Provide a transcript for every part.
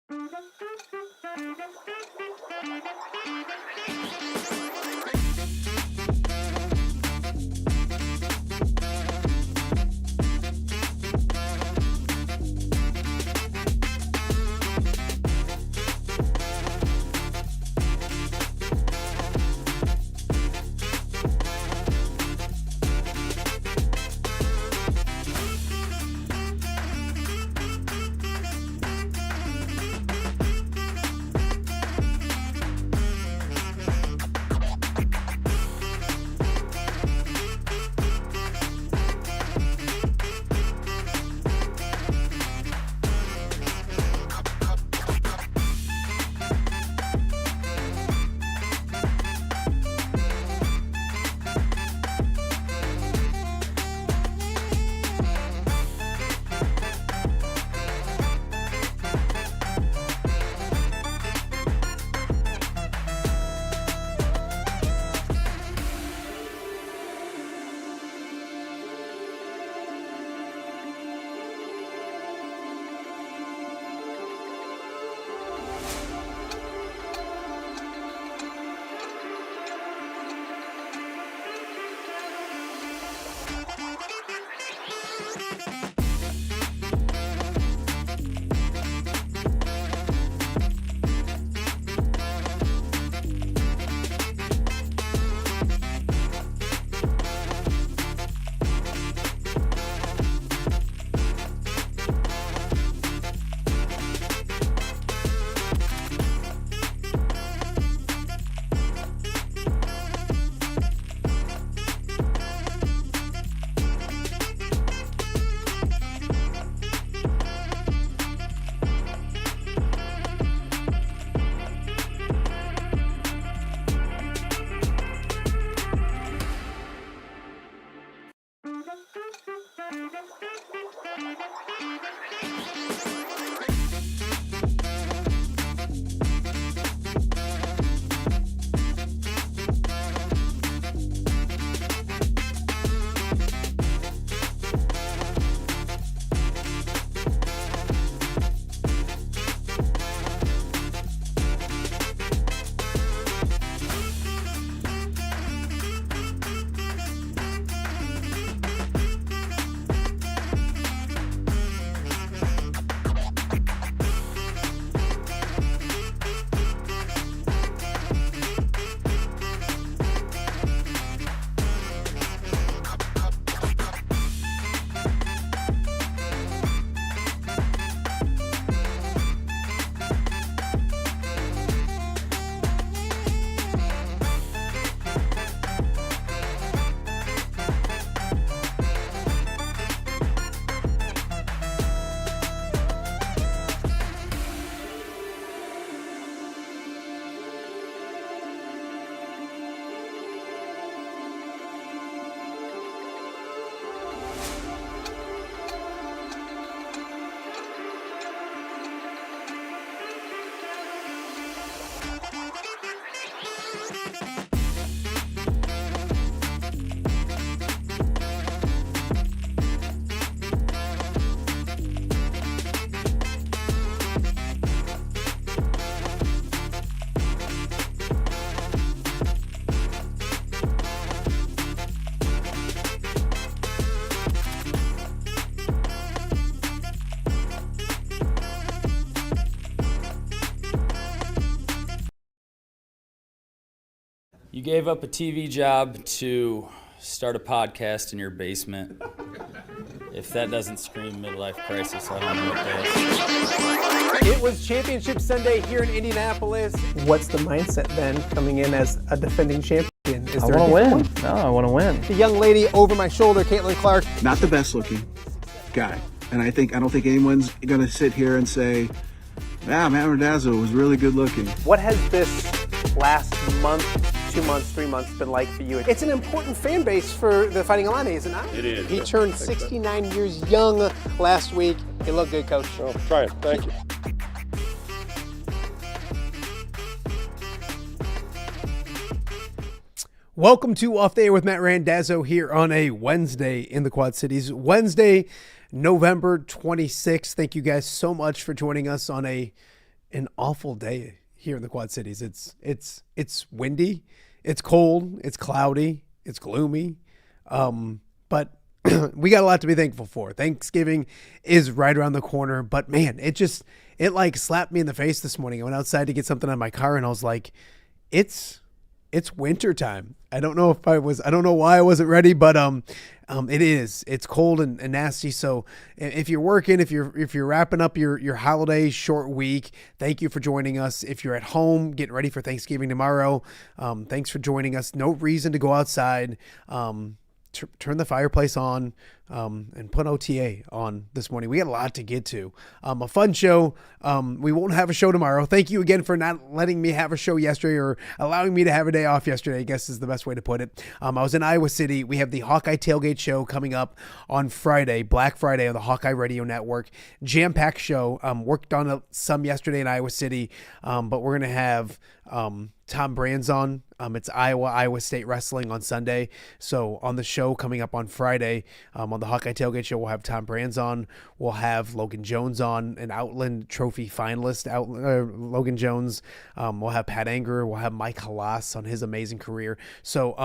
You gave up a TV job to start a podcast in your basement. If that doesn't scream midlife crisis, I don't know what does. It was Championship Sunday here in Indianapolis. What's the mindset then coming in as a defending champion? Is I there want to a win. No, I want to win. The young lady over my shoulder, Caitlin Clark. Not the best looking guy. And I don't think anyone's going to sit here and say, Matt Randazzo was really good looking. What has this last month, 2 months, 3 months been like for you? It's an important fan base for the Fighting Illini, isn't it? It is. He turned 69 years young last week. You look good, Coach. Oh, try it. Thank you. Welcome to Off the Air with Matt Randazzo here on a Wednesday in the Quad Cities. Wednesday, November 26th. Thank you guys so much for joining us on a an awful day here in the Quad Cities. It's windy, it's cold, it's cloudy, it's gloomy, but we got a lot to be thankful for. Thanksgiving is right around the corner, but man, it like slapped me in the face this morning. I went outside to get something out of my car and I was like, it's winter time. I don't know why I wasn't ready, but it is. It's cold and nasty. So if you're working, if you're wrapping up your holiday short week, thank you for joining us. If you're at home getting ready for Thanksgiving tomorrow, thanks for joining us. No reason to go outside. Turn the fireplace on and put OTA on this morning. We got a lot to get to. A fun show. We won't have a show tomorrow. Thank you again for not letting me have a show yesterday or allowing me to have a day off yesterday, I guess is the best way to put it. I was in Iowa City. We have the Hawkeye Tailgate Show coming up on Friday, Black Friday on the Hawkeye Radio Network. Jam-packed show. Worked on some yesterday in Iowa City, but we're going to have Tom Brands on. It's Iowa State Wrestling on Sunday. So on the show coming up on Friday, on the Hawkeye Tailgate Show, we'll have Tom Brands on. We'll have Logan Jones on, an Outland Trophy finalist, Logan Jones. We'll have Pat Anger. We'll have Mike Halas on his amazing career. So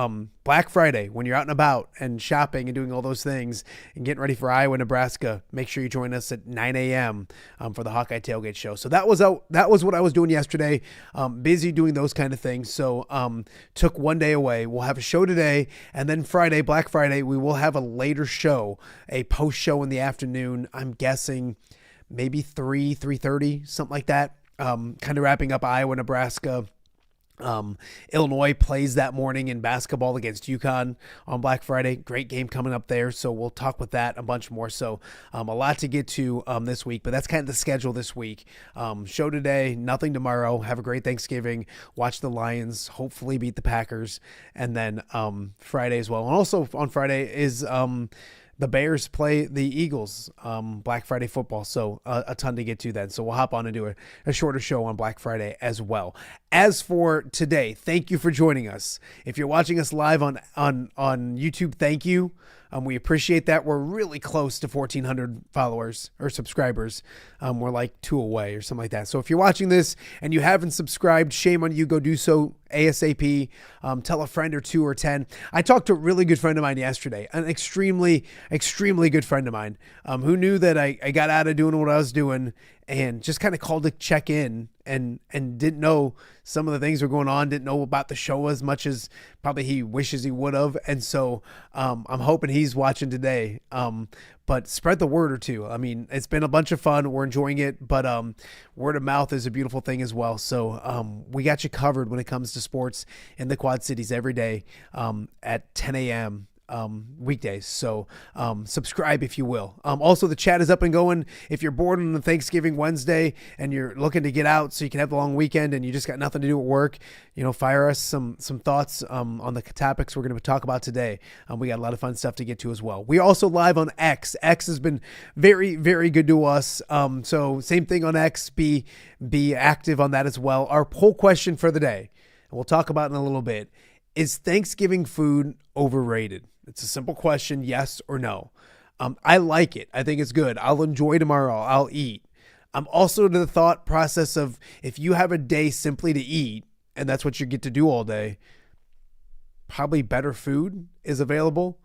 Black Friday, when you're out and about and shopping and doing all those things and getting ready for Iowa, Nebraska, make sure you join us at 9 a.m. For the Hawkeye Tailgate Show. So that was what I was doing yesterday. Busy doing those kind of things. So took one day away. We'll have a show today, and then Friday, Black Friday, we will have a later show, a post show in the afternoon. I'm guessing maybe 3:30, something like that. Kind of wrapping up Iowa, Nebraska. Illinois plays that morning in basketball against UConn on Black Friday. Great game coming up there. So we'll talk with that a bunch more. So a lot to get to this week, but that's kind of the schedule this week. Show today, nothing tomorrow. Have a great Thanksgiving. Watch the Lions, hopefully beat the Packers. And then Friday as well. And also on Friday is the Bears play the Eagles, Black Friday football. So a ton to get to then. So we'll hop on and do a shorter show on Black Friday as well. As for today, thank you for joining us. If you're watching us live on YouTube, thank you. We appreciate that. We're really close to 1,400 followers or subscribers. We're like 2 away or something like that. So if you're watching this and you haven't subscribed, shame on you. Go do so ASAP. Tell a friend or 2 or 10. I talked to a really good friend of mine yesterday, an extremely, extremely good friend of mine who knew that I got out of doing what I was doing and just kind of called to check in and didn't know some of the things were going on, didn't know about the show as much as probably he wishes he would have. And so I'm hoping he's watching today. But spread the word or two. I mean, it's been a bunch of fun. We're enjoying it, but word of mouth is a beautiful thing as well. So we got you covered when it comes to sports in the Quad Cities every day at 10 a.m. Weekdays. So subscribe if you will. Also, the chat is up and going. If you're bored on a Thanksgiving Wednesday and you're looking to get out so you can have the long weekend and you just got nothing to do at work, fire us some thoughts on the topics we're going to talk about today. We got a lot of fun stuff to get to as well. We also live on X. X has been very, very good to us. So same thing on X. Be active on that as well. Our poll question for the day, and we'll talk about it in a little bit, is Thanksgiving food overrated? It's a simple question, yes or no. I like it. I think it's good. I'll enjoy tomorrow. I'll eat. I'm also to the thought process of if you have a day simply to eat, and that's what you get to do all day, probably better food is available.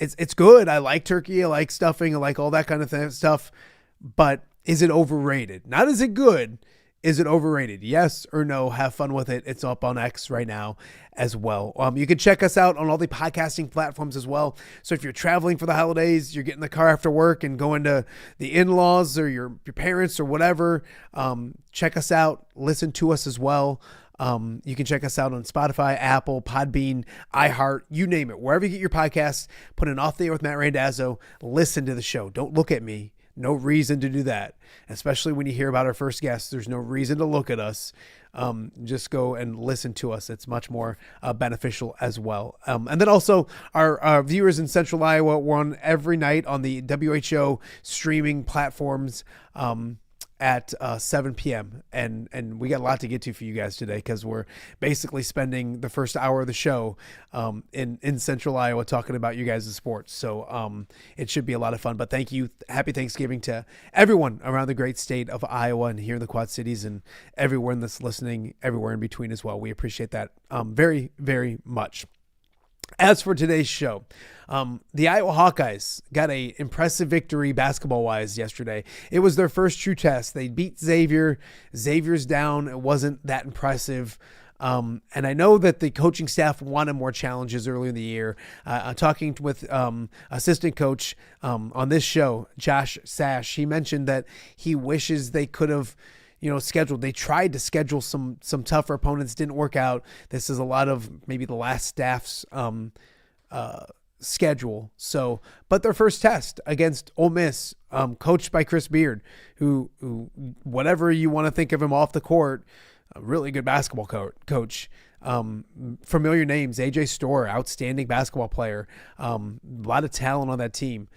It's good. I like turkey. I like stuffing. I like all that kind of stuff. But is it overrated? Not is it good. Is it overrated? Yes or no? Have fun with it. It's up on X right now as well. You can check us out on all the podcasting platforms as well. So if you're traveling for the holidays, you're getting the car after work and going to the in-laws or your parents or whatever, check us out. Listen to us as well. You can check us out on Spotify, Apple, Podbean, iHeart, you name it. Wherever you get your podcasts, put an Off the Air with Matt Randazzo. Listen to the show. Don't look at me. No reason to do that, especially when you hear about our first guest. There's no reason to look at us. Just go and listen to us. It's much more beneficial as well. And then also our viewers in Central Iowa, we're on every night on the WHO streaming platforms. at 7 p.m. And we got a lot to get to for you guys today because we're basically spending the first hour of the show in Central Iowa talking about you guys' sports. So it should be a lot of fun. But thank you. Happy Thanksgiving to everyone around the great state of Iowa and here in the Quad Cities and everyone that's listening, everywhere in between as well. We appreciate that very, very much. As for today's show, the Iowa Hawkeyes got a impressive victory basketball-wise yesterday. It was their first true test. They beat Xavier. Xavier's down. It wasn't that impressive. And I know that the coaching staff wanted more challenges earlier in the year. Talking with assistant coach on this show, Josh Sash, he mentioned that he wishes they could have scheduled. They tried to schedule some tougher opponents, didn't work out. This is a lot of maybe the last staff's schedule. So, but their first test against Ole Miss, coached by Chris Beard, who whatever you want to think of him off the court, a really good basketball coach. Familiar names: AJ Storr, outstanding basketball player. A lot of talent on that team.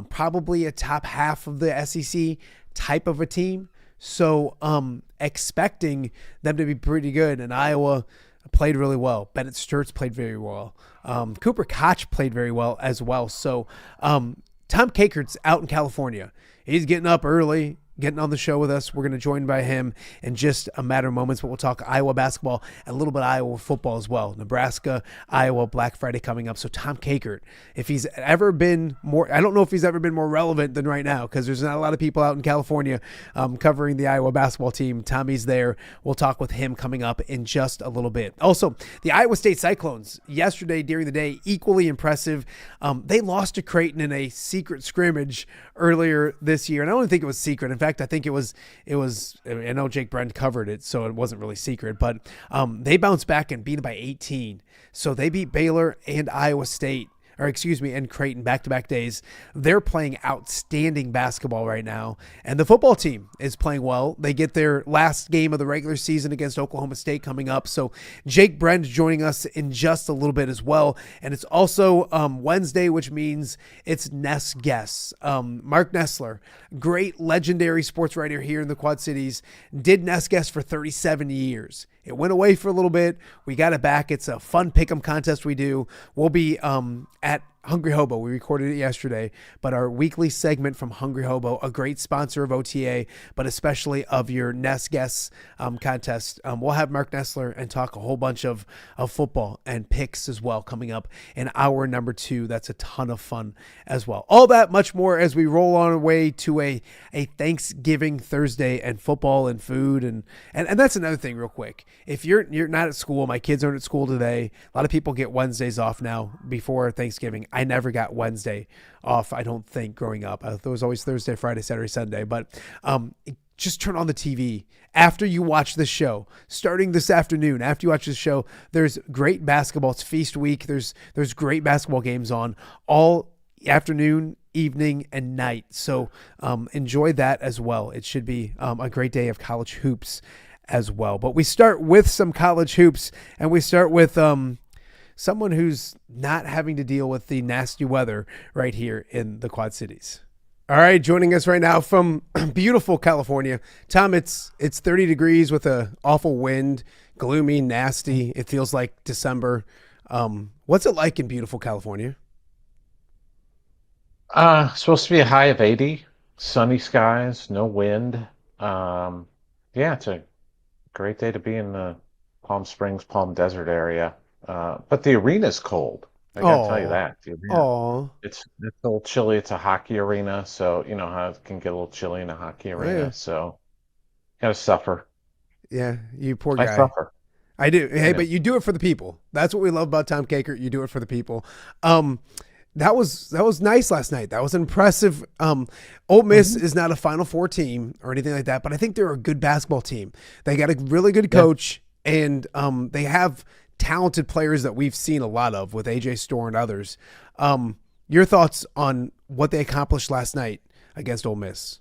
Probably a top half of the SEC type of a team. So expecting them to be pretty good. And Iowa played really well. Bennett Sturts played very well. Cooper Koch played very well as well. So Tom Kakert's out in California. He's getting up early, getting on the show with us. We're going to join by him in just a matter of moments, but we'll talk Iowa basketball and a little bit of Iowa football as well. Nebraska, Iowa, Black Friday coming up. So Tom Kakert, if he's ever been more, I don't know if he's ever been more relevant than right now because there's not a lot of people out in California covering the Iowa basketball team. Tommy's there. We'll talk with him coming up in just a little bit. Also, the Iowa State Cyclones yesterday during the day, equally impressive. They lost to Creighton in a secret scrimmage earlier this year. And I don't think it was secret. In fact, I think it was, I know Jake Brend covered it, so it wasn't really secret, but they bounced back and beat it by 18. So they beat Baylor and Iowa State, and Creighton back-to-back days. They're playing outstanding basketball right now. And the football team is playing well. They get their last game of the regular season against Oklahoma State coming up. So Jake Brend joining us in just a little bit as well. And it's also Wednesday, which means it's Ness Guess. Marc Nesseler, great legendary sports writer here in the Quad Cities, did Ness Guess for 37 years. It went away for a little bit. We got it back. It's a fun pick'em contest we do. We'll be at Hungry Hobo. We recorded it yesterday, but our weekly segment from Hungry Hobo, a great sponsor of OTA, but especially of your Ness Guess contest. We'll have Marc Nesseler and talk a whole bunch of football and picks as well coming up in hour number 2. That's a ton of fun as well. All that much more as we roll on our way to a Thanksgiving Thursday and football and food and that's another thing real quick. If you're not at school, my kids aren't at school today. A lot of people get Wednesdays off now before Thanksgiving. I never got Wednesday off, I don't think, growing up. It was always Thursday, Friday, Saturday, Sunday. But just turn on the TV after you watch the show. Starting this afternoon, after you watch the show, there's great basketball. It's feast week. There's great basketball games on all afternoon, evening, and night. So enjoy that as well. It should be a great day of college hoops as well. But we start with some college hoops, and we start with someone who's not having to deal with the nasty weather right here in the Quad Cities. All right, joining us right now from beautiful California. Tom, it's 30 degrees with a awful wind, gloomy, nasty. It feels like December. What's it like in beautiful California? Supposed to be a high of 80, sunny skies, no wind. Yeah, it's a great day to be in the Palm Springs, Palm Desert area. But the arena's cold. I gotta tell you that. The arena, it's a little chilly. It's a hockey arena, so you know how it can get a little chilly in a hockey arena. Yeah. So you gotta suffer. Yeah, you poor guy. I suffer. I do. Hey, but you do it for the people. That's what we love about Tom Kakert. You do it for the people. That was nice last night. That was impressive. Ole Miss is not a Final Four team or anything like that, but I think they're a good basketball team. They got a really good coach, and they have talented players that we've seen a lot of with AJ Storr and others. Your thoughts on what they accomplished last night against Ole Miss?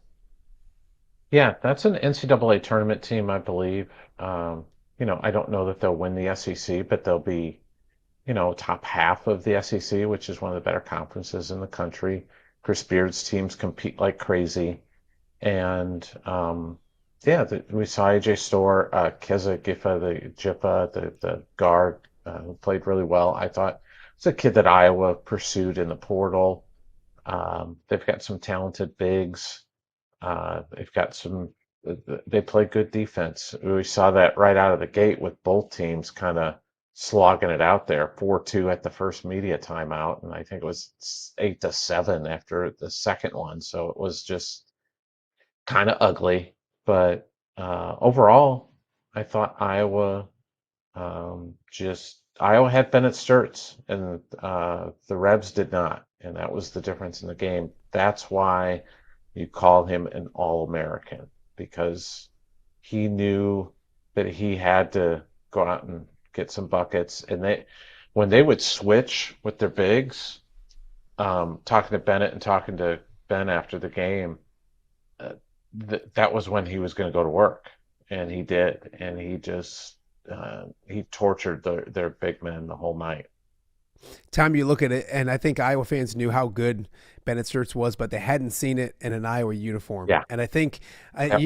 Yeah, that's an NCAA tournament team, I believe. I don't know that they'll win the SEC, but they'll be, top half of the SEC, which is one of the better conferences in the country. Chris Beard's teams compete like crazy. And, we saw AJ Storr, Keza Jippa, the guard, who played really well. I thought it's a kid that Iowa pursued in the portal. They've got some talented bigs. They've got some. They play good defense. We saw that right out of the gate with both teams kind of slogging it out there, 4-2 at the first media timeout, and I think it was 8-7 after the second one. So it was just kind of ugly. But overall, I thought Iowa had Bennett Sturts, and the Rebs did not, and that was the difference in the game. That's why you call him an All-American, because he knew that he had to go out and get some buckets. And when they would switch with their bigs, talking to Bennett and talking to Ben after the game, that was when he was going to go to work, and he did, and he tortured their big men the whole night. Time you look at it, and I think Iowa fans knew how good Bennett Sturts was, but they hadn't seen it in an Iowa uniform. Yeah. And I think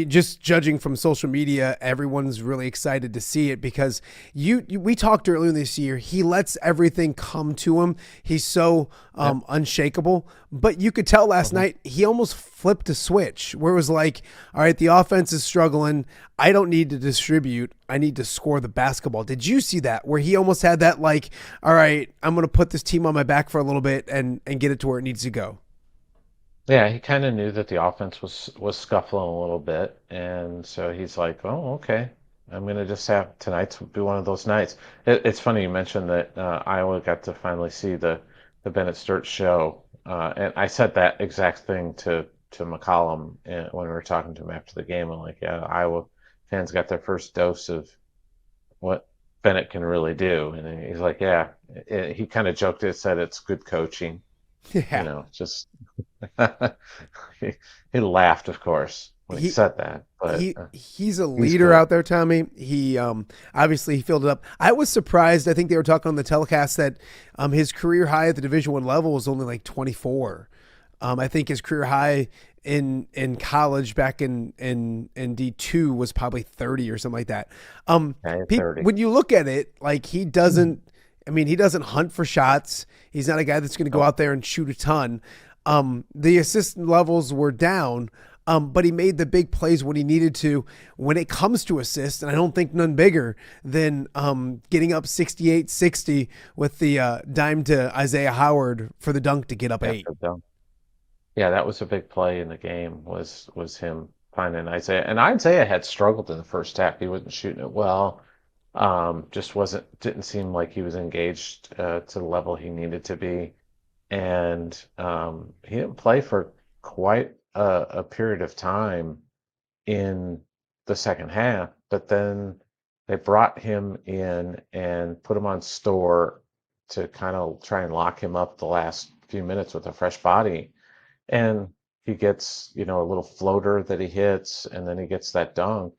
just judging from social media, everyone's really excited to see it because we talked earlier this year. He lets everything come to him. He's so unshakable. But you could tell last night he almost flipped a switch where it was like, all right, the offense is struggling. I don't need to distribute. I need to score the basketball. Did you see that where he almost had that like, all right, I'm going to put this team on my back for a little bit and get it to where it needs to go? Yeah, he kind of knew that the offense was scuffling a little bit, and so he's like, "Oh, okay, I'm gonna just have tonight's be one of those nights." It's funny you mentioned that Iowa got to finally see the Bennett Sturts show, and I said that exact thing to McCollum when we were talking to him after the game. I'm like, "Yeah, Iowa fans got their first dose of what Bennett can really do," and he's like, "Yeah." He kind of joked it, said it's good coaching. Yeah. Just he laughed, of course, when he said that. But he's a leader out there, Tommy. He obviously he filled it up. I was surprised. I think they were talking on the telecast that his career high at the Division I level was only like 24. I think his career high in college back in D2 was probably 30 or something like that. 30. When you look at it, like he doesn't. I mean, he doesn't hunt for shots. He's not a guy that's going to go out there and shoot a ton. The assist levels were down, but he made the big plays when he needed to when it comes to assists, and I don't think none bigger than getting up 68-60 with the dime to Isaiah Howard for the dunk to get up 8. Yeah, that was a big play in the game was him finding Isaiah. And Isaiah had struggled in the first half. He wasn't shooting it well. Just didn't seem like he was engaged to the level he needed to be. And he didn't play for quite a period of time in the second half, but then they brought him in and put him on Storr to kind of try and lock him up the last few minutes with a fresh body. And he gets, a little floater that he hits, and then he gets that dunk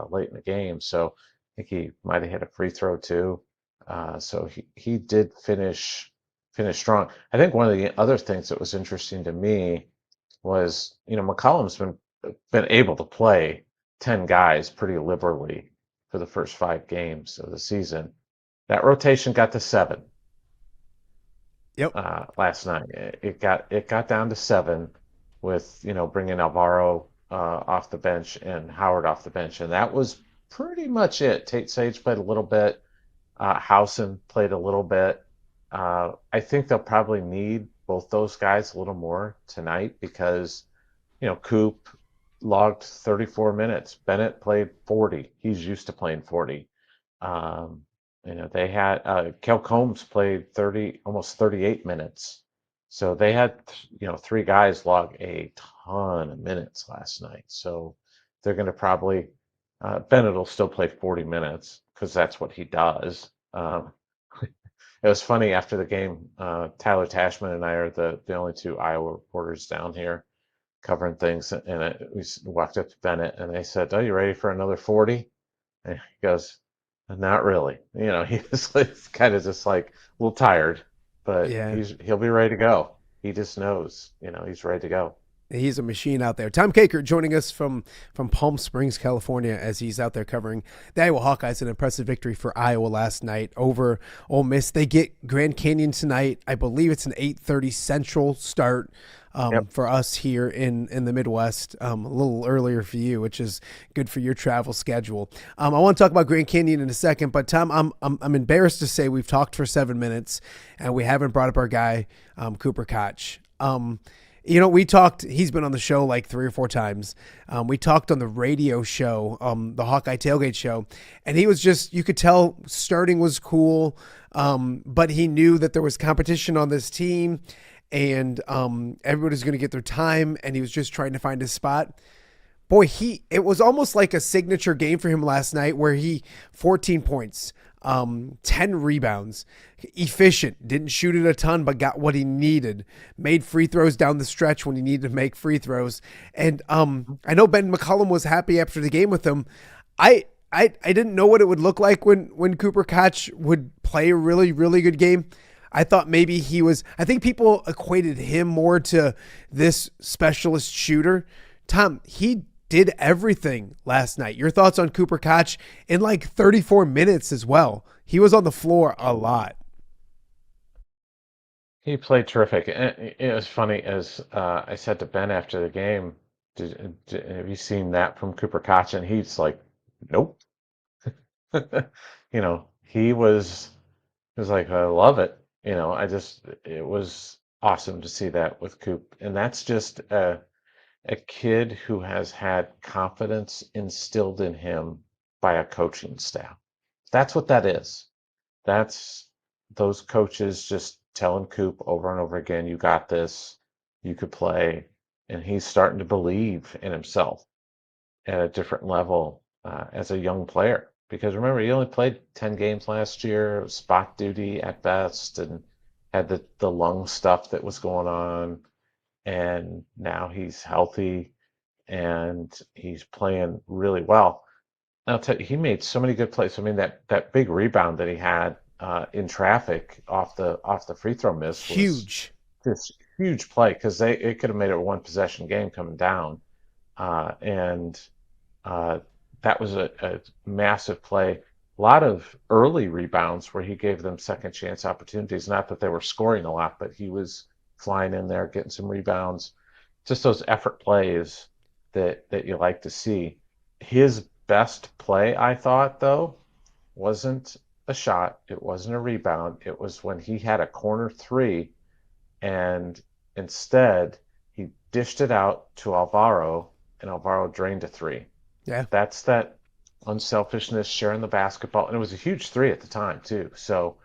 late in the game. So I think he might have hit a free throw too. So he did finish strong. I think one of the other things that was interesting to me was, McCollum's been able to play 10 guys pretty liberally for the first 5 games of the season. That rotation got to 7. Yep. Last night it got down to 7 with bringing Alvaro off the bench and Howard off the bench, and that was pretty much it. Tate Sage played a little bit. Howson played a little bit. I think they'll probably need both those guys a little more tonight because, Coop logged 34 minutes. Bennett played 40. He's used to playing 40. They had Kel Combs played almost 38 minutes. So they had, 3 guys log a ton of minutes last night. So they're going to probably Bennett will still play 40 minutes because that's what he does. It was funny after the game. Tyler Tashman and I are the only 2 Iowa reporters down here covering things, and we walked up to Bennett and they said, "Oh, you ready for another 40?" And he goes, "Not really." He was kind of just like a little tired, but Yeah. he'll be ready to go. He just knows, he's ready to go. He's a machine out there. Tom Kakert joining us from Palm Springs, California, as he's out there covering the Iowa Hawkeyes. An impressive victory for Iowa last night over Ole Miss. They get Grand Canyon tonight. I believe it's an 8:30 Central start for us here in the Midwest. A little earlier for you, which is good for your travel schedule. I want to talk about Grand Canyon in a second, but Tom, I'm embarrassed to say we've talked for 7 minutes and we haven't brought up our guy Cooper Koch. We talked, he's been on the show like 3 or 4 times. We talked on the radio show, the Hawkeye Tailgate show, and he was just, you could tell starting was cool, but he knew that there was competition on this team and everybody's going to get their time, and he was just trying to find his spot. Boy, it was almost like a signature game for him last night where 14 points, 10 rebounds, efficient, didn't shoot it a ton, but got what he needed, made free throws down the stretch when he needed to make free throws. And I know Ben McCollum was happy after the game with him. I didn't know what it would look like when Cooper Koch would play a really, really good game. I thought maybe I think people equated him more to this specialist shooter. Tom, he did everything last night. Your thoughts on Cooper Koch in like 34 minutes as well? He was on the floor a lot. He played terrific. And it was funny, as I said to Ben after the game, have you seen that from Cooper Koch? And he's like, nope. He was like, I love it. It was awesome to see that with Coop. And that's just a kid who has had confidence instilled in him by a coaching staff. That's what that is. That's those coaches just telling Coop over and over again, you got this, you could play. And he's starting to believe in himself at a different level as a young player. Because remember, he only played 10 games last year, spot duty at best, and had the lung stuff that was going on. And now he's healthy and he's playing really well. I'll tell you, he made so many good plays. I mean, that big rebound that he had in traffic off the free throw miss was Huge. This huge play, because it could have made it a one possession game coming down, and that was a massive play. A lot of early rebounds where he gave them second chance opportunities. Not that they were scoring a lot, but he was flying in there, getting some rebounds. Just those effort plays that you like to see. His best play, I thought, though, wasn't a shot. It wasn't a rebound. It was when he had a corner three, and instead he dished it out to Alvaro, and Alvaro drained a three. Yeah. That's that unselfishness, sharing the basketball. And it was a huge three at the time, too. So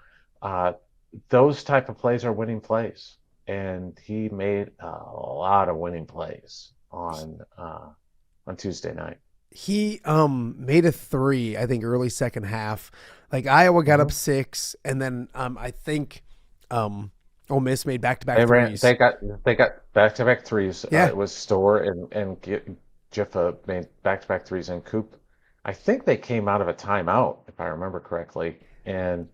those type of plays are winning plays. And he made a lot of winning plays on Tuesday night. He made a three, I think, early second half. Like Iowa got up 6, and then I think Ole Miss made back-to-back threes. They got back-to-back threes. Yeah. It was Store and Jiffa made back-to-back threes, and Coop. I think they came out of a timeout, if I remember correctly, and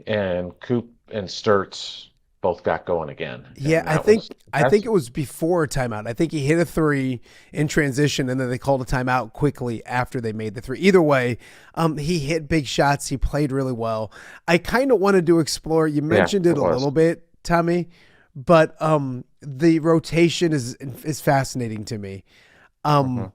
Coop and Sturts both got going again. Yeah, I think it was before timeout. I think he hit a three in transition, and then they called a timeout quickly after they made the three. Either way, he hit big shots. He played really well. I kind of wanted to explore. You mentioned it a little bit, Tommy, but the rotation is fascinating to me. And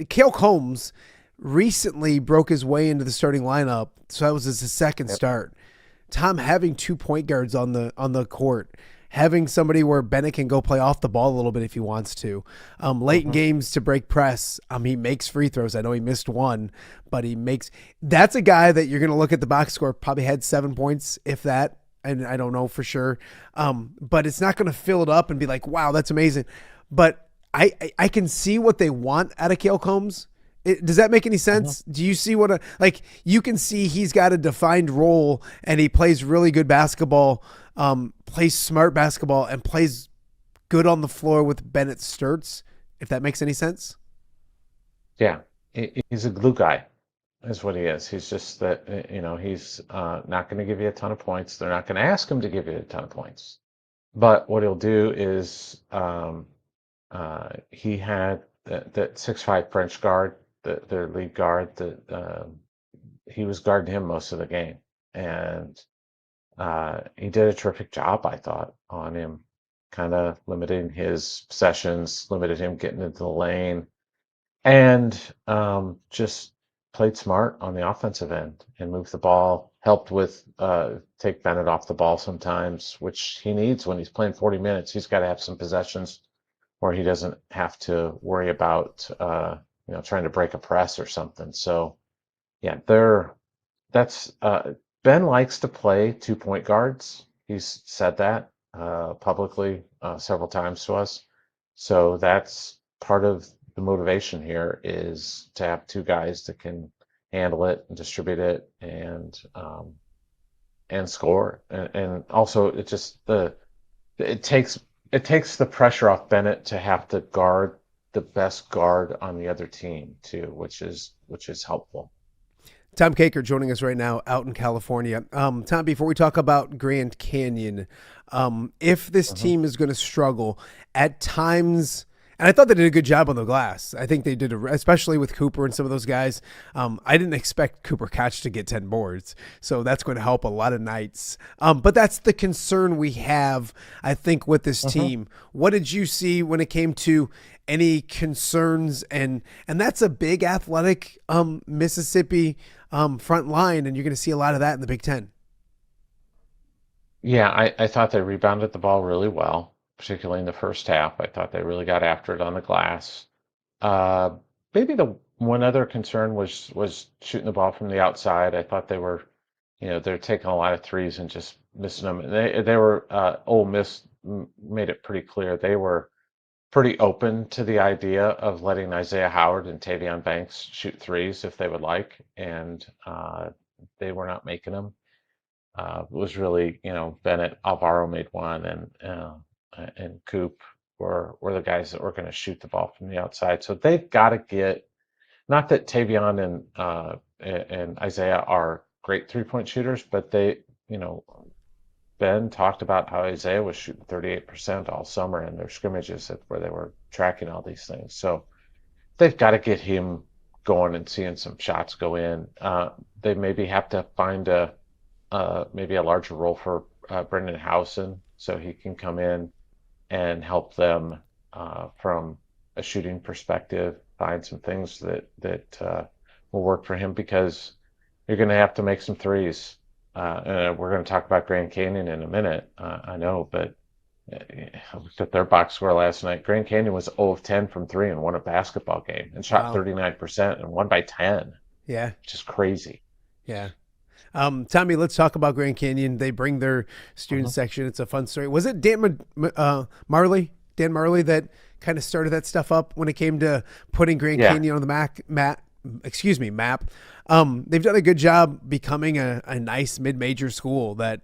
Cale Combs recently broke his way into the starting lineup, so that was his second start. Tom, having 2 point guards on the court, having somebody where Bennett can go play off the ball a little bit if he wants to. Late in games to break press, he makes free throws. I know he missed one, but that's a guy that you're going to look at the box score, probably had 7 points, if that, and I don't know for sure. But it's not going to fill it up and be like, wow, that's amazing. But I can see what they want out of Cale Combs. Does that make any sense? Do you see you can see he's got a defined role and he plays really good basketball, plays smart basketball, and plays good on the floor with Bennett Sturts, if that makes any sense? Yeah, he's a glue guy is what he is. He's just that, he's not going to give you a ton of points. They're not going to ask him to give you a ton of points. But what he'll do is he had that 6'5" French guard, their lead guard, that he was guarding him most of the game, and he did a terrific job, I thought, on him, kind of limiting his possessions, limited him getting into the lane, and just played smart on the offensive end and moved the ball, helped with take Bennett off the ball sometimes, which he needs when he's playing 40 minutes. He's got to have some possessions where he doesn't have to worry about trying to break a press or something. So yeah, that's Ben likes to play 2-point guards. He's said that publicly several times to us. So that's part of the motivation here, is to have two guys that can handle it and distribute it and score. And also it takes the pressure off Bennett to have to guard the best guard on the other team too, which is helpful. Tom Kakert joining us right now out in California. Tom, before we talk about Grand Canyon, if this team is going to struggle at times, and I thought they did a good job on the glass. I think they did, especially with Cooper and some of those guys. I didn't expect Cooper Catch to get 10 boards, so that's going to help a lot of nights. But that's the concern we have, I think, with this team. What did you see when it came to any concerns? And that's a big athletic Mississippi front line, and you're going to see a lot of that in the Big Ten. Yeah, I thought they rebounded the ball really well, particularly in the first half. I thought they really got after it on the glass. Maybe the one other concern was shooting the ball from the outside. I thought they're taking a lot of threes and just missing them. And they were Ole Miss made it pretty clear they were pretty open to the idea of letting Isaiah Howard and Tavion Banks shoot threes if they would like, and they were not making them. It was really, Bennett, Alvaro made one, and Coop were the guys that were going to shoot the ball from the outside. So they've got to get, not that Tavion and Isaiah are great 3-point shooters, but Ben talked about how Isaiah was shooting 38% all summer in their scrimmages where they were tracking all these things. So they've got to get him going and seeing some shots go in. They maybe have to find maybe a larger role for Brendan Howson, so he can come in and help them from a shooting perspective, find some things that will work for him, because you're going to have to make some threes. And we're going to talk about Grand Canyon in a minute, I know, but I looked at their box score last night. Grand Canyon was 0 of 10 from 3 and won a basketball game and shot 39% and won by 10. Yeah. Which is crazy. Yeah. Tommy, let's talk about Grand Canyon. They bring their student section. It's a fun story. Was it Dan Marley that kind of started that stuff up when it came to putting Grand Canyon on the map? They've done a good job becoming a nice mid-major school that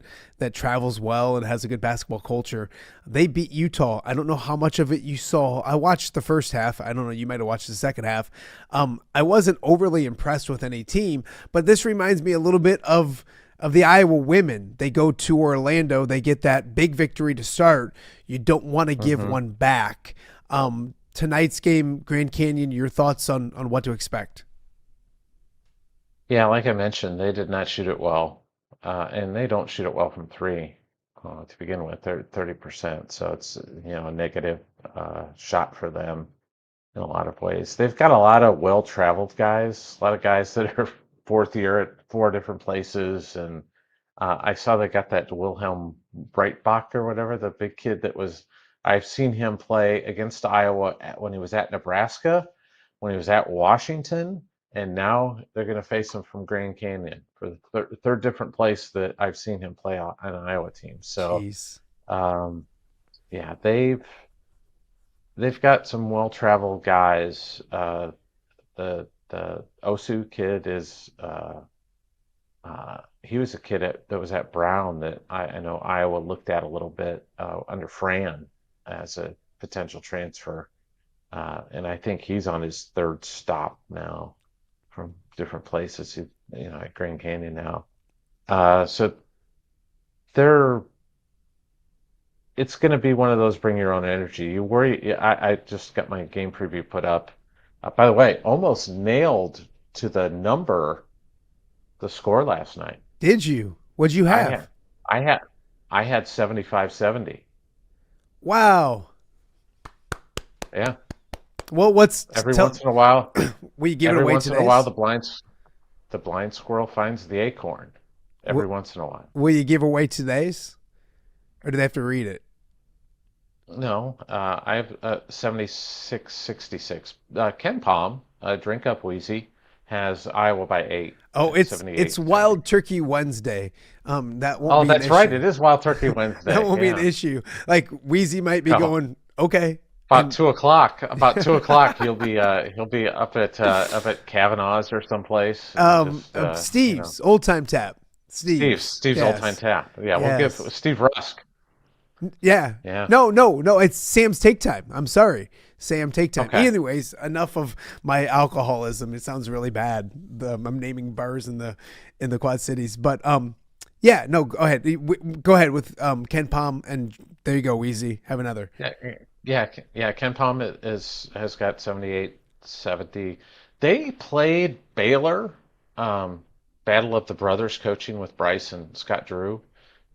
travels well and has a good basketball culture. They beat Utah. I don't know how much of it you saw. I watched the first half. I don't know. You might have watched the second half. I wasn't overly impressed with any team, but this reminds me a little bit of the Iowa women. They go to Orlando. They get that big victory to start. You don't want to give one back. Tonight's game, Grand Canyon, your thoughts on what to expect? Yeah, like I mentioned, they did not shoot it well, and they don't shoot it well from 3 to begin with. They're 30%, so it's a negative shot for them in a lot of ways. They've got a lot of well-traveled guys, a lot of guys that are fourth year at 4 different places, and I saw they got that Wilhelm Breitbach or whatever, the big kid I've seen him play against Iowa when he was at Nebraska, when he was at Washington. And now they're going to face him from Grand Canyon for the third different place that I've seen him play on an Iowa team. So, yeah, they've got some well-traveled guys. The Osu kid is he was a kid that was at Brown that I know Iowa looked at a little bit under Fran as a potential transfer, and I think he's on his third stop now from different places, at Grand Canyon now. So they're, it's going to be one of those bring your own energy. You worry. I just got my game preview put up. By the way, almost nailed to the number the score last night. Did you? What'd you I have? had I had I had 75-70. Wow. Yeah. Well, Every once in a while, will you give it every away once in today? a while the blind squirrel finds the acorn. Every Wh- once in a while. Will you give away today's, or do they have to read it? No, I have 76-66. Ken Palm, Drink Up Wheezy, has Iowa by 8 Oh, at it's 78-70. Wild Turkey Wednesday. That won't Oh, be an that's right. issue. It is Wild Turkey That Wednesday. won't be an Yeah. issue. Like Wheezy might be No. going okay. About And 2 o'clock. About 2 o'clock, he'll be up at Kavanaugh's or someplace. Steve's old time tap. Steve's Old Time Yes. Tap. Yeah, we'll give Yes. Steve Rusk. Yeah. Yeah. No. It's Sam's take time. I'm sorry, Sam take time. Okay. Anyways, enough of my alcoholism. It sounds really bad. I'm naming bars in the Quad Cities, but yeah. No, go ahead. Go ahead with Ken Palm, and there you go, Wheezy. Have another. Yeah. Ken Palm has got 78-70. They played Baylor, Battle of the Brothers coaching with Bryce and Scott Drew.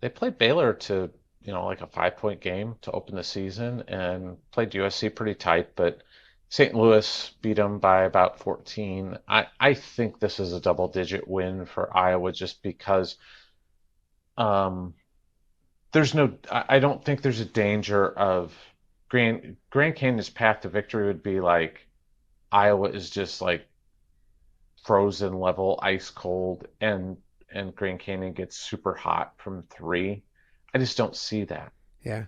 They played Baylor to, like a 5-point game to open the season and played USC pretty tight, but St. Louis beat them by about 14. I think this is a double-digit win for Iowa just because I don't think there's a danger of Grand Canyon's path to victory would be like Iowa is just like frozen level, ice cold, and Grand Canyon gets super hot from three. I just don't see that Yeah.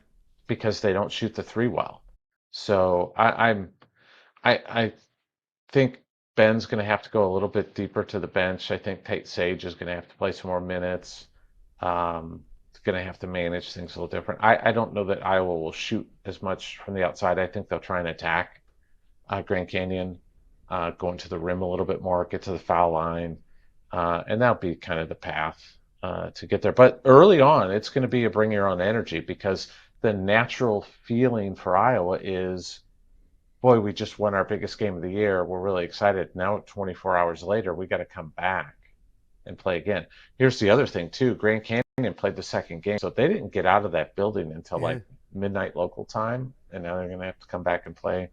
because they don't shoot the three well. So I think Ben's going to have to go a little bit deeper to the bench. I think Tate Sage is going to have to play some more minutes. Going to have to manage things a little different. I don't know that Iowa will shoot as much from the outside. I think they'll try and attack Grand Canyon, going to the rim a little bit more, get to the foul line, and that'll be kind of the path to get there. But early on, it's going to be a bring your own energy because the natural feeling for Iowa is, boy, we just won our biggest game of the year. We're really excited. Now, 24 hours later, we got to come back and play again. Here's the other thing, too. Grand Canyon played the second game, so they didn't get out of that building until like midnight local time, and now they're going to have to come back and play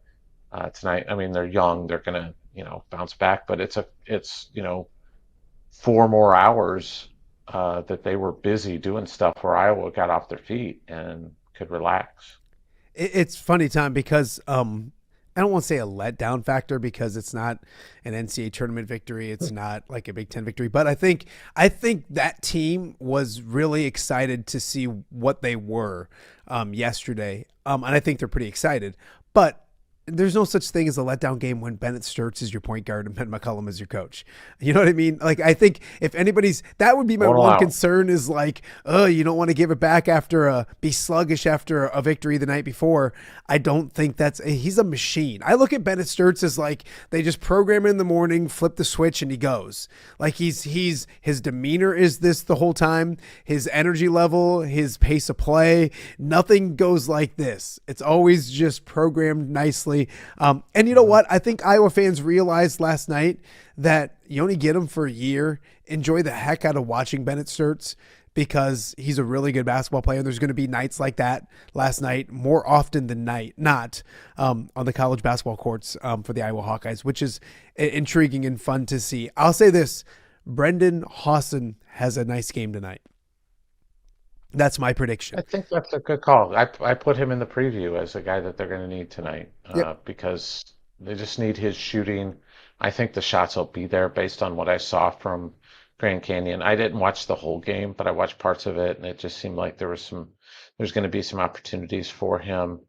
tonight. I mean, they're young; they're going to bounce back, but it's 4 more hours that they were busy doing stuff where Iowa got off their feet and could relax. It's funny, Tom, because I don't want to say a letdown factor because it's not an NCAA tournament victory. It's not like a Big Ten victory, but I think that team was really excited to see what they were yesterday, and I think they're pretty excited. But there's no such thing as a letdown game when Bennett Sturts is your point guard and Ben McCullum is your coach. You know what I mean? Like, I think if anybody's, that would be my one concern is like, you don't want to give it back be sluggish after a victory the night before. I don't think he's a machine. I look at Bennett Sturts as like, they just program in the morning, flip the switch and he goes. Like his demeanor is this the whole time. His energy level, his pace of play, nothing goes like this. It's always just programmed nicely. And you know what? I think Iowa fans realized last night that you only get him for a year. Enjoy the heck out of watching Bennett Sturts because he's a really good basketball player. There's going to be nights like that last night more often than not on the college basketball courts for the Iowa Hawkeyes, which is intriguing and fun to see. I'll say this, Brendan Hawson has a nice game tonight. That's my prediction. I think that's a good call. I put him in the preview as a guy that they're going to need tonight because they just need his shooting. I think the shots will be there based on what I saw from Grand Canyon. I didn't watch the whole game, but I watched parts of it, and it just seemed like there's going to be some opportunities for him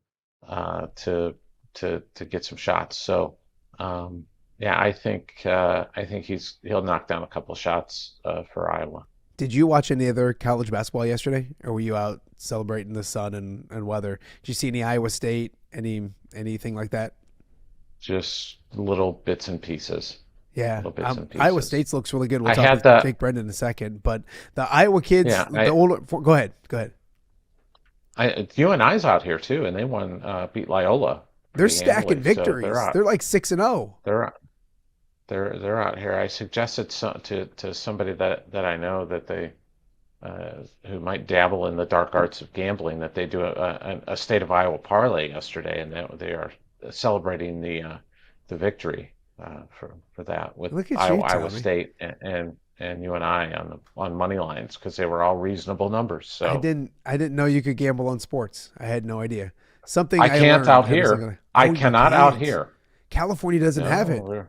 to get some shots. So I think he'll knock down a couple shots for Iowa. Did you watch any other college basketball yesterday, or were you out celebrating the sun and weather? Did you see any Iowa State, anything like that? Just little bits and pieces. Yeah, little bits and pieces. Iowa State's looks really good. We'll talk with Jake Brend in a second, but the Iowa kids, go ahead. UNI's out here too, and they beat Loyola They're pretty stacking handily. So victories. They're like 6-0. they're they're out here. I suggested to somebody that I know that they who might dabble in the dark arts of gambling that they do a state of Iowa parlay yesterday, and they are celebrating the victory for that with Look at you, Iowa Tommy. State and UNI on money lines because they were all reasonable numbers. I So didn't know you could gamble on sports. I had no idea. Something I I can't learned out every here. single day. I Oh, you cannot out can't. here. California doesn't have it. No,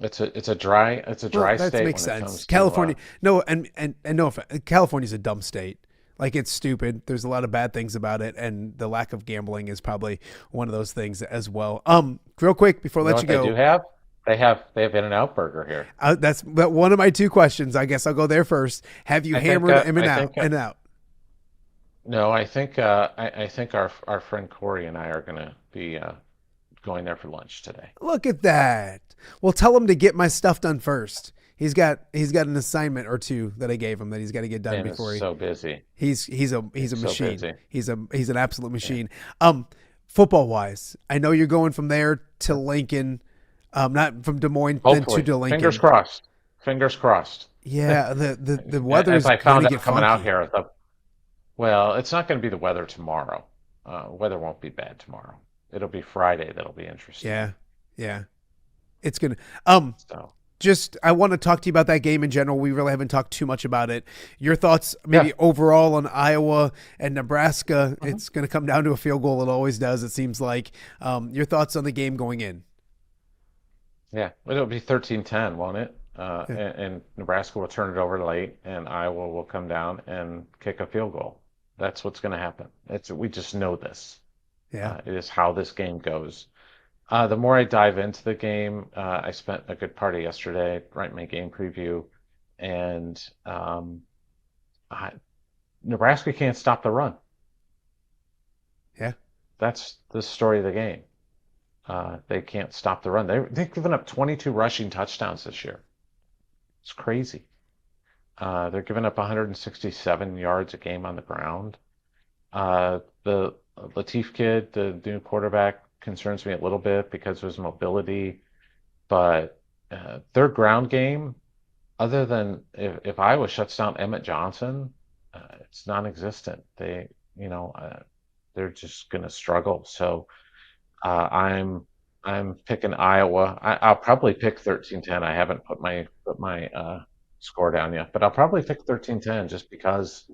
it's a dry Well, that state makes when it sense. comes to California, no, and no offense, California's a dumb state. Like it's stupid. There's a lot of bad things about it, and the lack of gambling is probably one of those things as well. Real quick before I let you what they go, do have. They have In-N-Out Burger here. that's one of my two questions. I guess I'll go there first. Have you I think, hammered in and I out? think In and out. No, I think our friend Corey and I are gonna be going there for lunch today. Look at that. Well, tell him to get my stuff done first. He's got an assignment or two that I gave him that he's got to get done Man before is he. so busy. He's a So machine. busy. He's an absolute machine. Football wise, I know you're going from there to Lincoln, not from Des Moines Hopefully, then to Lincoln. fingers crossed. Fingers crossed. Yeah, the weather is As I going found to out get coming funky. out here, well, it's not going to be the weather tomorrow. Weather won't be bad tomorrow. It'll be Friday that'll be interesting. Yeah. It's gonna. So Just I want to talk to you about that game in general. We really haven't talked too much about it. Your thoughts, maybe overall on Iowa and Nebraska. It's going to come down to a field goal. It always does. It seems like. Your thoughts on the game going in? yeah, it'll be 13-10, won't it? Yeah. And Nebraska will turn it over late, and Iowa will come down and kick a field goal. That's what's going to happen. We just know this. Yeah. It is how this game goes. The more I dive into the game, I spent a good part of yesterday writing my game preview, and Nebraska can't stop the run. Yeah. That's the story of the game. They can't stop the run. They've given up 22 rushing touchdowns this year. It's crazy. They're giving up 167 yards a game on the ground. The Latif kid, the new quarterback, concerns me a little bit because of his mobility, but their ground game, other than if Iowa shuts down Emmett Johnson, it's non-existent. They're just going to struggle. So I'm picking Iowa. I'll probably pick 13-10. I haven't put my score down yet, but I'll probably pick 13-10 just because.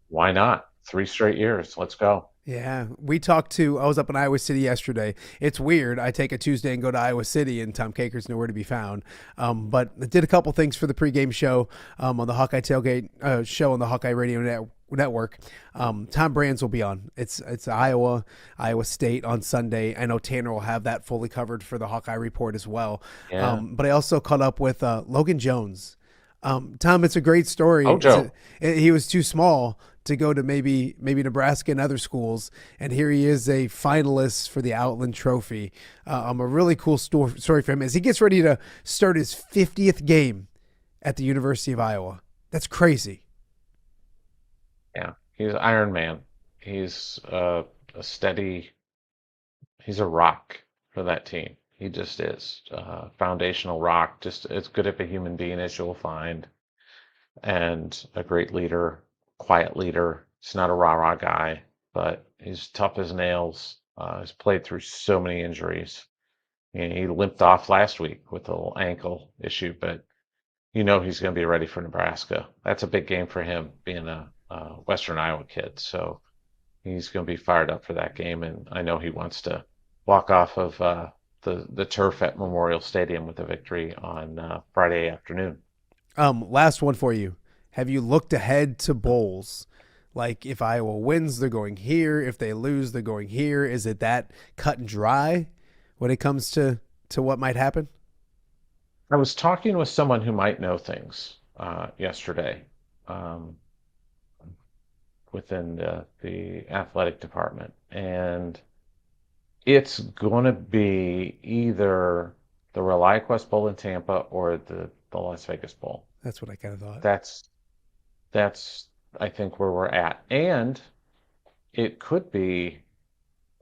Why not? 3 straight years. Let's go. Yeah, I was up in Iowa City yesterday. It's weird. I take a Tuesday and go to Iowa City, and Tom Kakert's nowhere to be found. But I did a couple things for the pregame show on the Hawkeye Tailgate show on the Hawkeye Radio Network. Tom Brands will be on. It's Iowa State on Sunday. I know Tanner will have that fully covered for the Hawkeye Report as well. Yeah. But I also caught up with Logan Jones. Tom, it's a great story. Joe. He was too small to go to maybe Nebraska and other schools, and here he is, a finalist for the Outland Trophy. A really cool story for him as he gets ready to start his 50th game at the University of Iowa. That's crazy. Yeah, he's Iron Man. He's a rock for that team. He just is foundational rock, just as good of a human being as you'll find, and a great leader, quiet leader. He's not a rah-rah guy, but he's tough as nails. He's played through so many injuries. He limped off last week with a little ankle issue, but he's going to be ready for Nebraska. That's a big game for him, being a Western Iowa kid. So he's going to be fired up for that game, and I know he wants to walk off of the turf at Memorial Stadium with a victory on Friday afternoon. Last one for you. Have you looked ahead to bowls? Like if Iowa wins, they're going here. If they lose, they're going here. Is it that cut and dry when it comes to what might happen? I was talking with someone who might know things yesterday within the athletic department, and it's going to be either the ReliaQuest Bowl in Tampa or the Las Vegas Bowl. That's what I kind of thought. That's I think where we're at. And it could be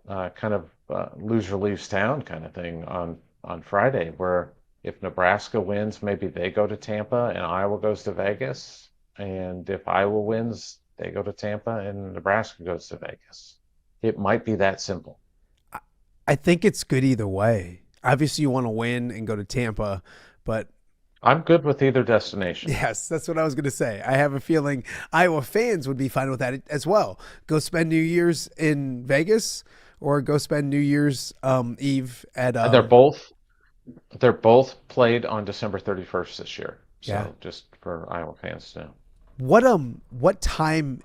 kind of lose or leaves town kind of thing on Friday, where if Nebraska wins, maybe they go to Tampa and Iowa goes to Vegas. And if Iowa wins, they go to Tampa and Nebraska goes to Vegas. It might be that simple. I think it's good either way. Obviously, you want to win and go to Tampa, but I'm good with either destination. yes, that's what I was going to say. I have a feeling Iowa fans would be fine with that as well. Go spend New Year's in Vegas or go spend New Year's Eve at. They're both played on December 31st this year. So Yeah. just for Iowa fans to know. What time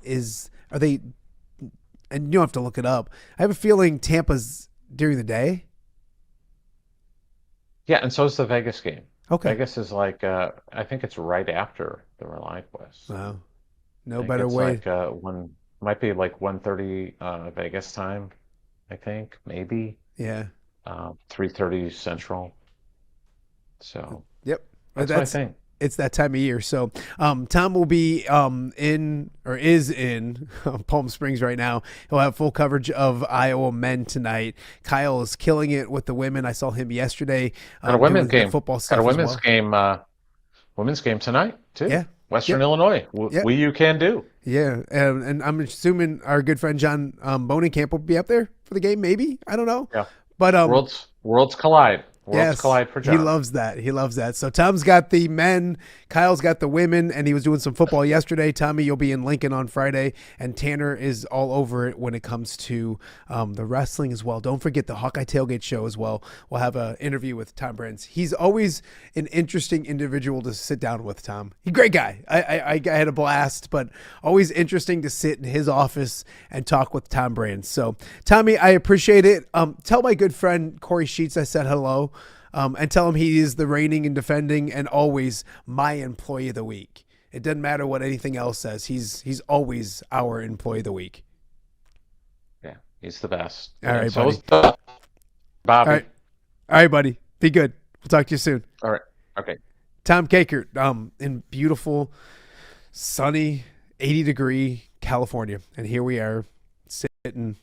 are they? And you don't have to look it up. I have a feeling Tampa's during the day. Yeah, and so is the Vegas game. Okay. Vegas is like I think it's right after the ReliaQuest. Wow. I No think better it's way. like might be like 1:30 Vegas time, I think, maybe Yeah. 3:30 Central. So Yep. that's my thing. It's that time of year. So Tom will be is in Palm Springs right now. He'll have full coverage of Iowa men tonight. Kyle is killing it with the women. I saw him yesterday. Got a women's doing the game. football Got stuff a as women's well. game. Women's game tonight too. Yeah. Western Yep. Illinois. Yep. You can do. Yeah, and I'm assuming our good friend John Bonenkamp will be up there for the game. Maybe, I don't know. Yeah. But Worlds collide. Worlds yes, collide for John. he loves that. He loves that. So Tom's got the men, Kyle's got the women, and he was doing some football yesterday. Tommy, you'll be in Lincoln on Friday, and Tanner is all over it when it comes to the wrestling as well. Don't forget the Hawkeye Tailgate Show as well. We'll have an interview with Tom Brands. He's always an interesting individual to sit down with, Tom. He's a great guy. I had a blast, but always interesting to sit in his office and talk with Tom Brands. So, Tommy, I appreciate it. Tell my good friend Corey Sheets I said hello. And tell him he is the reigning and defending and always my employee of the week. It doesn't matter what anything else says. He's always our employee of the week. Yeah, he's the best. All right, And so buddy. is Bobby. All right, buddy. Be good. We'll talk to you soon. All right. Okay. Tom Kakert, in beautiful, sunny, 80-degree California. And here we are sitting,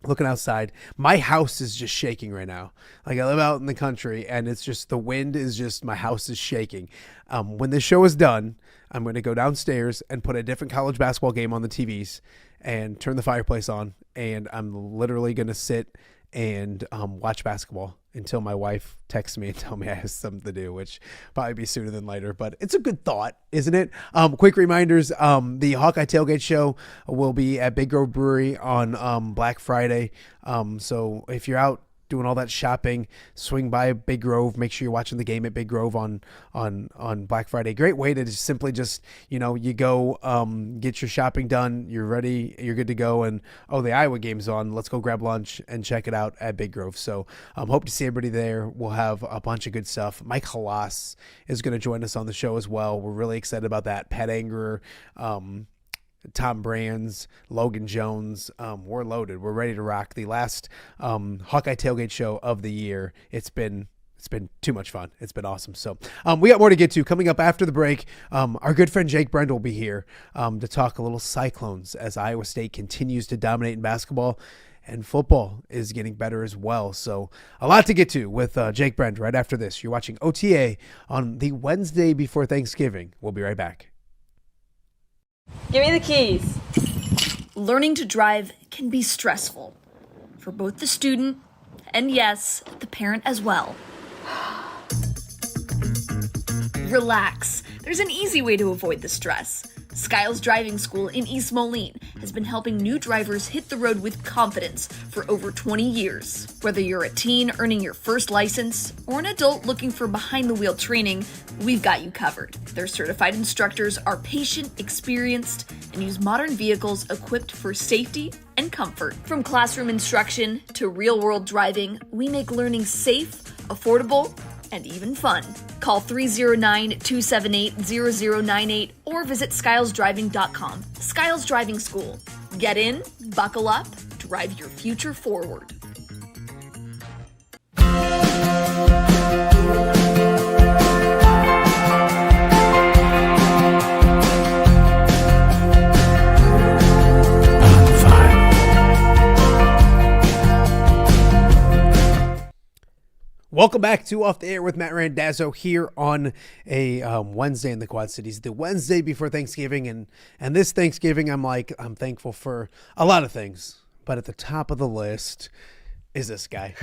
looking outside. My house is just shaking right now. Like, I live out in the country, and it's just, the wind is just, my house is shaking. When this show is done, I'm going to go downstairs and put a different college basketball game on the TVs and turn the fireplace on, and I'm literally going to sit and watch basketball until my wife texts me and tell me I have something to do, which probably be sooner than later, but it's a good thought, isn't it? Quick reminders, the Hawkeye Tailgate Show will be at Big Grove Brewery on Black Friday. So if you're out doing all that shopping, swing by Big Grove. Make sure you're watching the game at Big Grove on Black Friday. Great way to just you go get your shopping done. You're ready. You're good to go. And the Iowa game's on. Let's go grab lunch and check it out at Big Grove. So hope to see everybody there. We'll have a bunch of good stuff. Mike Halas is going to join us on the show as well. We're really excited about that. Pat Angerer, Tom Brands, Logan Jones. We're loaded. We're ready to rock. The last Hawkeye Tailgate Show of the year. It's been too much fun. It's been awesome. So we got more to get to. Coming up after the break, our good friend Jake Brend will be here to talk a little Cyclones as Iowa State continues to dominate in basketball, and football is getting better as well. So a lot to get to with Jake Brend right after this. You're watching OTA on the Wednesday before Thanksgiving. We'll be right back. Give me the keys. Learning to drive can be stressful for both the student and, yes, the parent as well. Relax. There's an easy way to avoid the stress. Skiles Driving School in East Moline has been helping new drivers hit the road with confidence for over 20 years. Whether you're a teen earning your first license or an adult looking for behind-the-wheel training, we've got you covered. Their certified instructors are patient, experienced, and use modern vehicles equipped for safety and comfort. From classroom instruction to real-world driving, we make learning safe, affordable, and even fun. Call 309-278-0098 or visit skylesdriving.com. Skiles Driving School. Get in, buckle up, drive your future forward. Welcome back to Off the Air with Matt Randazzo here on a Wednesday in the Quad Cities, the Wednesday before Thanksgiving, and this Thanksgiving I'm thankful for a lot of things, but at the top of the list is this guy,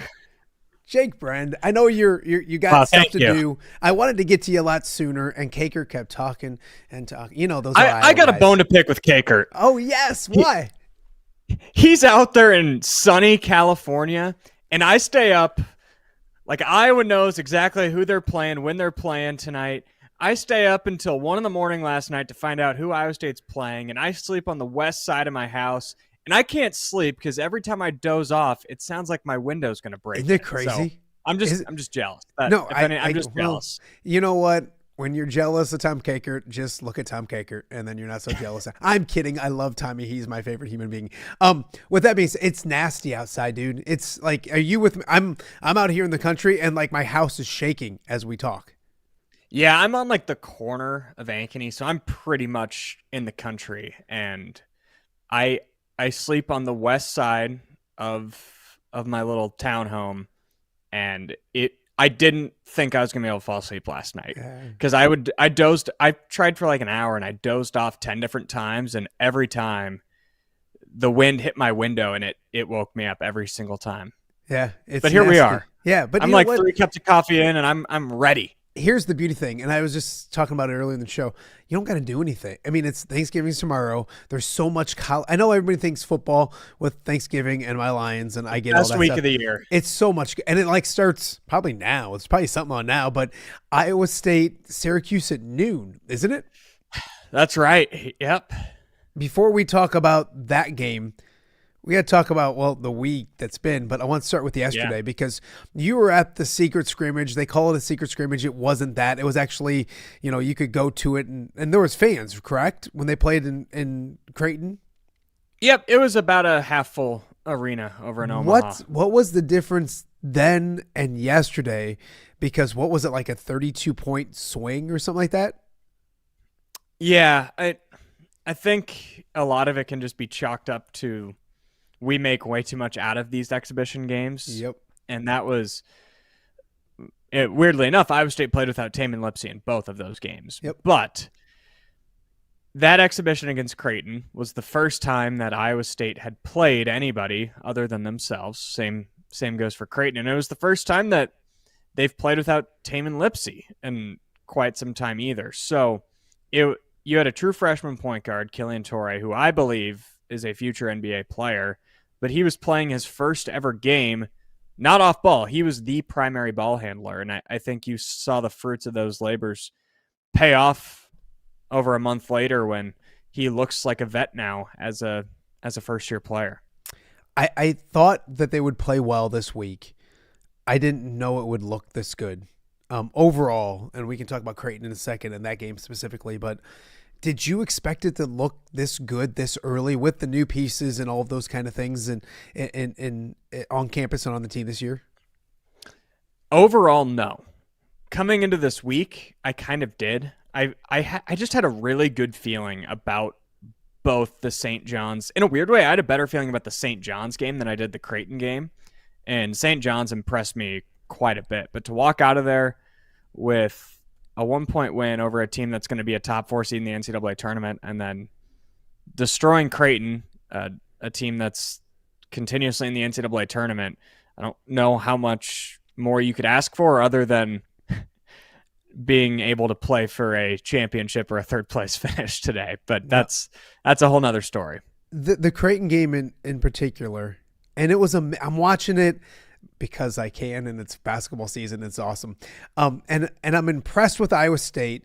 Jake Brend. I know you got stuff to do. I wanted to get to you a lot sooner, and Kakert kept talking and talking. You know those. I got a bone to pick with Kakert. Oh yes, why? He's out there in sunny California, and I stay up. Like, Iowa knows exactly who they're playing, when they're playing tonight. I stay up until 1 a.m. last night to find out who Iowa State's playing, and I sleep on the west side of my house. And I can't sleep because every time I doze off, it sounds like my window's going to break. Isn't it crazy? So I'm just jealous. I'm just jealous. You know what? When you're jealous of Tom Kakert, just look at Tom Kakert, and then you're not so jealous. I'm kidding. I love Tommy. He's my favorite human being. With that being said, it's nasty outside, dude. It's like, are you with me? I'm out here in the country, and like my house is shaking as we talk. Yeah, I'm on like the corner of Ankeny, so I'm pretty much in the country, and I sleep on the west side of my little townhome, and I didn't think I was going to be able to fall asleep last night because I tried for like an hour and I dozed off 10 different times, and every time the wind hit my window and it woke me up every single time. Yeah. But here we are. Yeah. But I'm like 3 cups of coffee in and I'm ready. Here's the beauty thing, and I was just talking about it earlier in the show. You don't got to do anything. I mean, it's Thanksgiving's tomorrow. There's so much I know everybody thinks football with Thanksgiving and my Lions, and I get all that best week stuff. of the year. It's so much, and it like starts probably now. It's probably something on now, but Iowa State, Syracuse at noon, isn't it? That's right. Yep. Before we talk about that game, we got to talk about, the week that's been, but I want to start with yesterday because you were at the secret scrimmage. They call it a secret scrimmage. It wasn't that. It was actually, you could go to it, and there was fans, correct, when they played in Creighton? Yep, it was about a half-full arena over in Omaha. What was the difference then and yesterday? Because what was it, like a 32-point swing or something like that? Yeah, I think a lot of it can just be chalked up to we make way too much out of these exhibition games. Yep. And that was, weirdly enough, Iowa State played without Taman Lipsey in both of those games. Yep. But that exhibition against Creighton was the first time that Iowa State had played anybody other than themselves. Same goes for Creighton. And it was the first time that they've played without Taman Lipsey in quite some time either. So you had a true freshman point guard, Killian Torrey, who I believe is a future NBA player, but he was playing his first ever game, not off ball. He was the primary ball handler, and I think you saw the fruits of those labors pay off over a month later when he looks like a vet now as a first-year player. I thought that they would play well this week. I didn't know it would look this good overall, and we can talk about Creighton in a second and that game specifically, but did you expect it to look this good this early with the new pieces and all of those kind of things and on campus and on the team this year? Overall, no. Coming into this week, I kind of did. I just had a really good feeling about both the St. John's. In a weird way, I had a better feeling about the St. John's game than I did the Creighton game. And St. John's impressed me quite a bit. But to walk out of there with a 1-point win over a team that's going to be a top 4 seed in the NCAA tournament, and then destroying Creighton, a team that's continuously in the NCAA tournament. I don't know how much more you could ask for other than being able to play for a championship or a third place finish today. But that's a whole nother story. The Creighton game in particular, and it was I'm watching it because I can, and it's basketball season. It's awesome. And I'm impressed with Iowa State,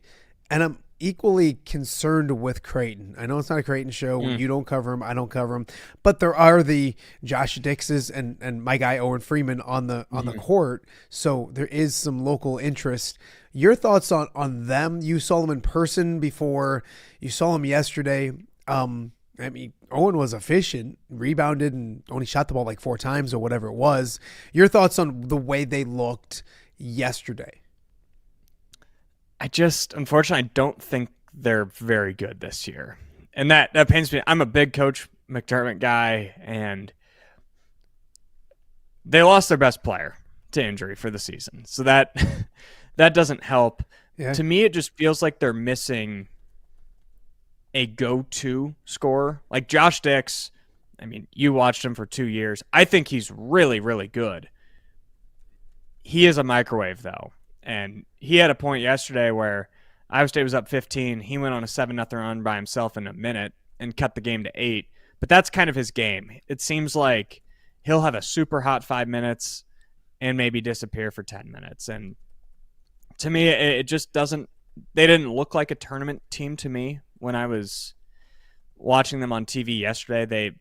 and I'm equally concerned with Creighton. I know it's not a Creighton show. You don't cover them. I don't cover them. But there are the Josh Dixes and my guy Owen Freeman on the court. So there is some local interest. Your thoughts on them? You saw them in person before. You saw them yesterday. I mean, Owen was efficient, rebounded, and only shot the ball like 4 times or whatever it was. Your thoughts on the way they looked yesterday? Unfortunately, I don't think they're very good this year. And that pains me. I'm a big Coach McDermott guy, and they lost their best player to injury for the season. So that that doesn't help. Yeah. To me, it just feels like they're missing a go-to scorer. Like Josh Dix, I mean, you watched him for 2 years. I think he's really, really good. He is a microwave, though. And he had a point yesterday where Iowa State was up 15. He went on a 7-0 run by himself in a minute and cut the game to 8. But that's kind of his game. It seems like he'll have a super hot 5 minutes and maybe disappear for 10 minutes. And to me, it just doesn't – they didn't look like a tournament team to me when I was watching them on TV yesterday.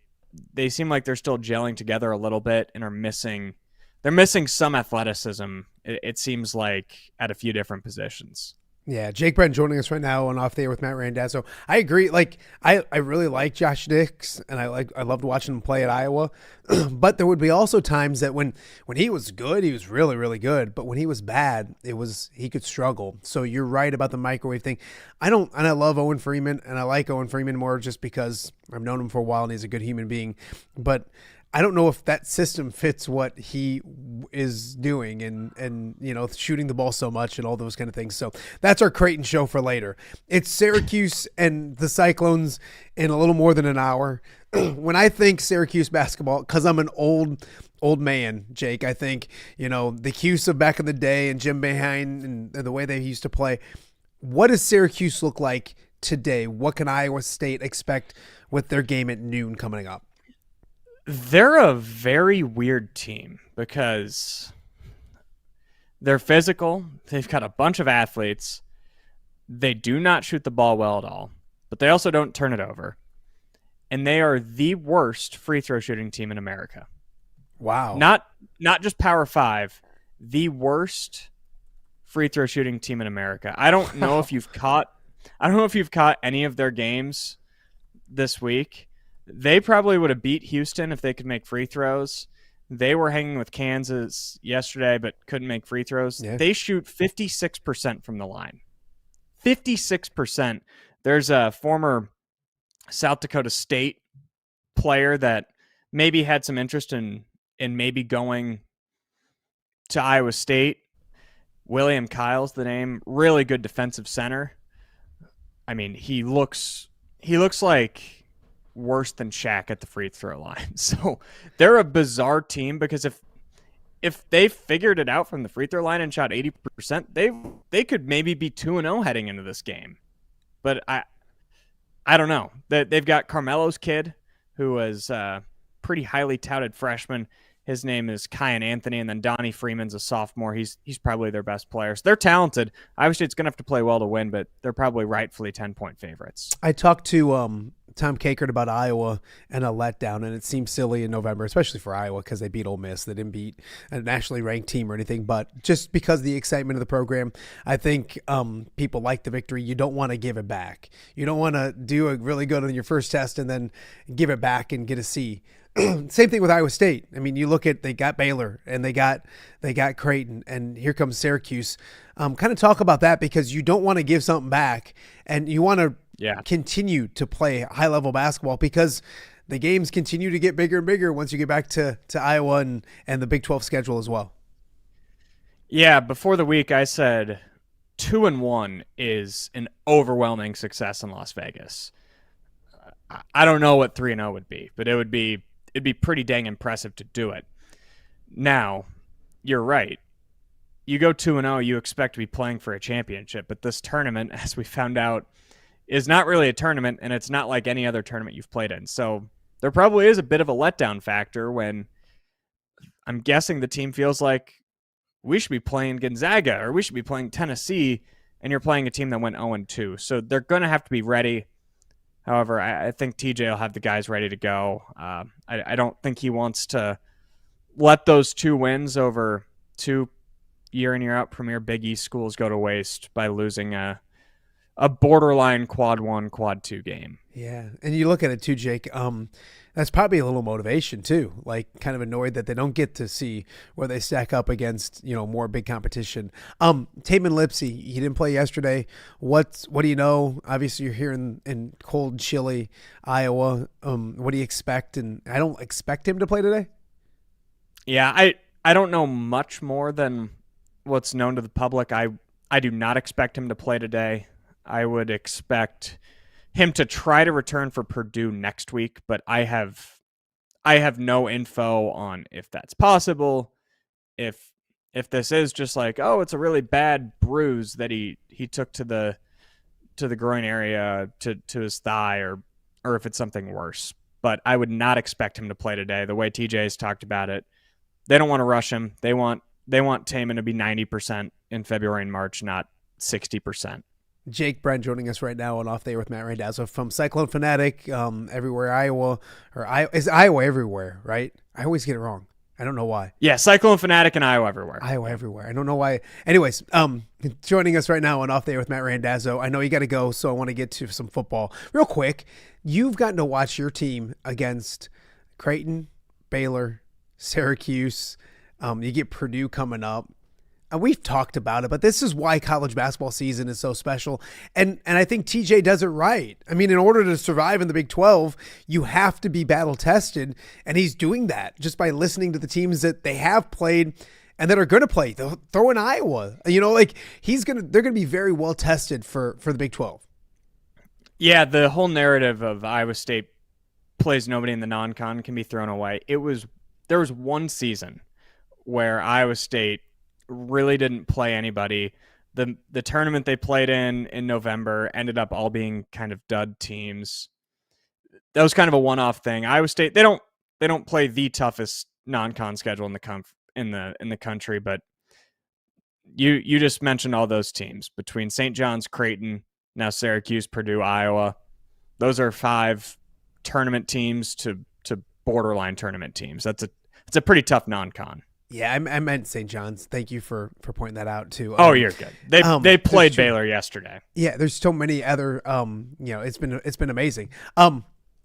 They seem like they're still gelling together a little bit and are missing – they're missing some athleticism, it seems like, at a few different positions. Yeah, Jake Brend joining us right now on Off the Air with Matt Randazzo. I agree. Like, I really like Josh Dix, and I loved watching him play at Iowa. But there would be also times that when he was good, he was really, really good. But when he was bad, he could struggle. So you're right about the microwave thing. I love Owen Freeman, and I like Owen Freeman more just because I've known him for a while and he's a good human being. But I don't know if that system fits what he is doing and shooting the ball so much and all those kind of things. So that's our Creighton show for later. It's Syracuse and the Cyclones in a little more than an hour. When I think Syracuse basketball, because I'm an old man, Jake, I think, the Cuse of back in the day and Jim Boeheim and the way they used to play. What does Syracuse look like today? What can Iowa State expect with their game at noon coming up? They're a very weird team because they're physical. They've got a bunch of athletes. They do not shoot the ball well at all, but they also don't turn it over. And they are the worst free throw shooting team in America. Wow. Not just Power 5, the worst free throw shooting team in America. I don't know if you've caught any of their games this week. They probably would have beat Houston if they could make free throws. They were hanging with Kansas yesterday, but couldn't make free throws. Yeah. They shoot 56% from the line. 56%. There's a former South Dakota State player that maybe had some interest in maybe going to Iowa State. William Kyle's the name. Really good defensive center. I mean, he looks like worse than Shaq at the free throw line. So they're a bizarre team because if they figured it out from the free throw line and shot 80%, they could maybe be 2-0 heading into this game. But I don't know. They've got Carmelo's kid, who is a pretty highly touted freshman. His name is Kyan Anthony, and then Donnie Freeman's a sophomore. He's probably their best player. So they're talented. Obviously, it's going to have to play well to win, but they're probably rightfully 10-point favorites. I talked to Tom Kakert about Iowa and a letdown, and it seems silly in November, especially for Iowa because they beat Ole Miss. They didn't beat a nationally ranked team or anything, but just because of the excitement of the program, I think people like the victory. You don't want to give it back. You don't want to do a really good on your first test and then give it back and get a C. Same thing with Iowa State. I mean, you look at, they got Baylor and they got Creighton, and here comes Syracuse. Kind of talk about that, because you don't want to give something back and you want to continue to play high level basketball, because the games continue to get bigger and bigger once you get back to Iowa and the Big 12 schedule as well. Yeah. Before the week, I said 2-1 is an overwhelming success in Las Vegas. I don't know what 3-0 would be, but it'd be pretty dang impressive to do it. Now, you're right. You go 2-0, you expect to be playing for a championship, but this tournament, as we found out, is not really a tournament, and it's not like any other tournament you've played in. So there probably is a bit of a letdown factor when I'm guessing the team feels like we should be playing Gonzaga or we should be playing Tennessee, and you're playing a team that went 0-2. So they're going to have to be ready. However, I think TJ will have the guys ready to go. I don't think he wants to let those 2 wins over 2 year in, year out premier Big East schools go to waste by losing a borderline quad 1, quad 2 game. Yeah, and you look at it too, Jake. That's probably a little motivation too. Like, kind of annoyed that they don't get to see where they stack up against, more big competition. Taman Lipsey, he didn't play yesterday. What do you know? Obviously, you're here in cold, chilly Iowa. What do you expect? And I don't expect him to play today. Yeah, I don't know much more than what's known to the public. I do not expect him to play today. I would expect him to try to return for Purdue next week, but I have no info on if that's possible. If this is just like, oh, it's a really bad bruise that he took to the groin area to his thigh, or if it's something worse. But I would not expect him to play today. The way TJ has talked about it, they don't want to rush him. They want Taman to be 90% in February and March, not 60%. Jake Brend joining us right now on Off Day with Matt Randazzo from Cyclone Fanatic, everywhere Iowa, is Iowa everywhere, right? I always get it wrong. I don't know why. Yeah, Cyclone Fanatic and Iowa everywhere. Iowa everywhere. I don't know why. Anyways, joining us right now on Off Day with Matt Randazzo. I know you got to go, so I want to get to some football real quick. You've gotten to watch your team against Creighton, Baylor, Syracuse. You get Purdue coming up. And we've talked about it, but this is why college basketball season is so special. And I think TJ does it right. I mean, in order to survive in the Big 12, you have to be battle tested. And he's doing that just by listening to the teams that they have played and that are going to play. They'll throw in Iowa. They're going to be very well tested for the Big 12. Yeah, the whole narrative of Iowa State plays nobody in the non-con can be thrown away. There was one season where Iowa State really didn't play anybody. The tournament they played in November ended up all being kind of dud teams. That was kind of a one-off thing. Iowa State, they don't play the toughest non-con schedule in the country, but you just mentioned all those teams between St. John's, Creighton, now Syracuse, Purdue, Iowa. Those are 5 tournament teams to borderline tournament teams. It's a pretty tough non-con. Yeah, I meant St. John's. Thank you for pointing that out too. You're good. They played Baylor yesterday. Yeah, there's so many other. It's been amazing. I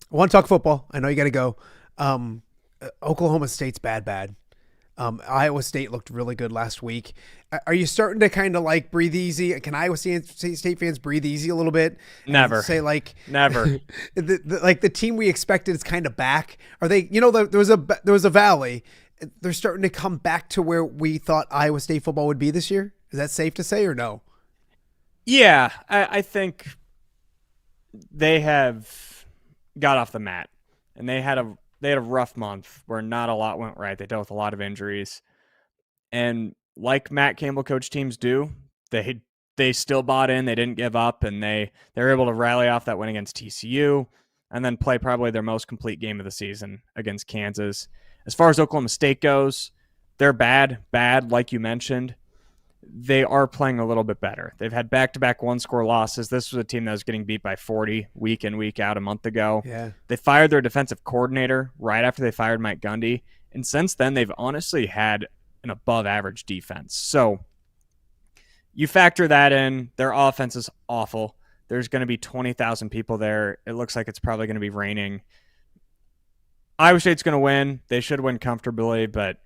want to talk football. I know you got to go. Oklahoma State's bad. Iowa State looked really good last week. Are you starting to kind of like breathe easy? Can Iowa State fans breathe easy a little bit? Never. Say like never. the team we expected is kind of back. Are they? There was a valley. They're starting to come back to where we thought Iowa State football would be this year. Is that safe to say or no? Yeah, I think they have got off the mat, and they had a rough month where not a lot went right. They dealt with a lot of injuries, and like Matt Campbell coach teams do, they still bought in. They didn't give up, and they were able to rally off that win against TCU, and then play probably their most complete game of the season against Kansas. As far as Oklahoma State goes, they're bad, like you mentioned. They are playing a little bit better. They've had back-to-back one-score losses. This was a team that was getting beat by 40 week in, week out a month ago. Yeah. They fired their defensive coordinator right after they fired Mike Gundy. And since then, they've honestly had an above-average defense. So you factor that in. Their offense is awful. There's going to be 20,000 people there. It looks like it's probably going to be raining. Iowa State's going to win. They should win comfortably, but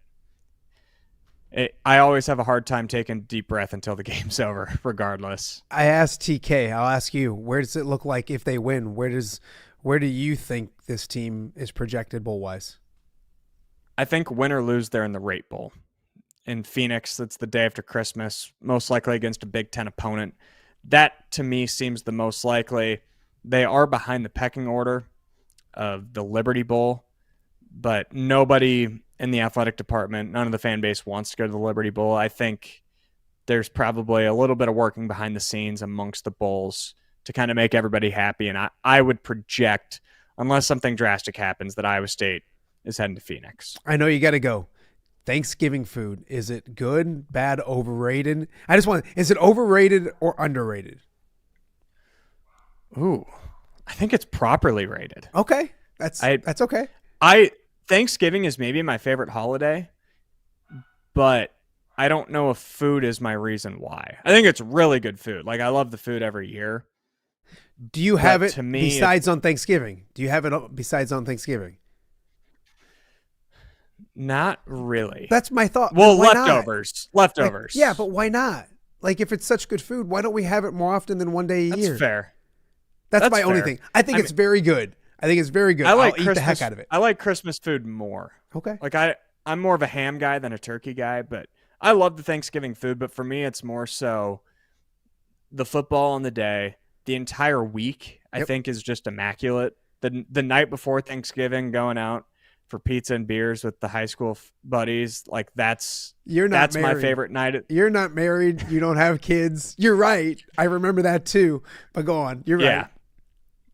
I always have a hard time taking a deep breath until the game's over, regardless. I asked TK. I'll ask you. Where does it look like if they win? Where do you think this team is projected bowl-wise? I think win or lose, they're in the Rate Bowl. In Phoenix, that's the day after Christmas, most likely against a Big Ten opponent. That, to me, seems the most likely. They are behind the pecking order of the Liberty Bowl, but nobody in the athletic department, none of the fan base wants to go to the Liberty Bowl. I think there's probably a little bit of working behind the scenes amongst the bowls to kind of make everybody happy. And I would project, unless something drastic happens, that Iowa State is heading to Phoenix. I know you got to go. Thanksgiving food. Is it good, bad, overrated? Is it overrated or underrated? Ooh, I think it's properly rated. Okay. That's okay. Thanksgiving is maybe my favorite holiday, but I don't know if food is my reason why. I think it's really good food. Like, I love the food every year. Do you have it to me, besides on Thanksgiving? Do you have it besides on Thanksgiving? Not really. That's my thought. Well, why leftovers. not? Leftovers. Yeah, but why not? Like, if it's such good food, why don't we have it more often than one day a year? That's fair. That's my only thing. I think it's very good. I think it's very good. I'll eat the heck out of it. I like Christmas food more. Okay. Like I'm more of a ham guy than a turkey guy, but I love the Thanksgiving food. But for me, it's more so the football on the day. The entire week, I think, is just immaculate. The night before Thanksgiving, going out for pizza and beers with the high school buddies, like that's my favorite night. You're not married. You don't have kids. You're right. I remember that too. But go on. You're right.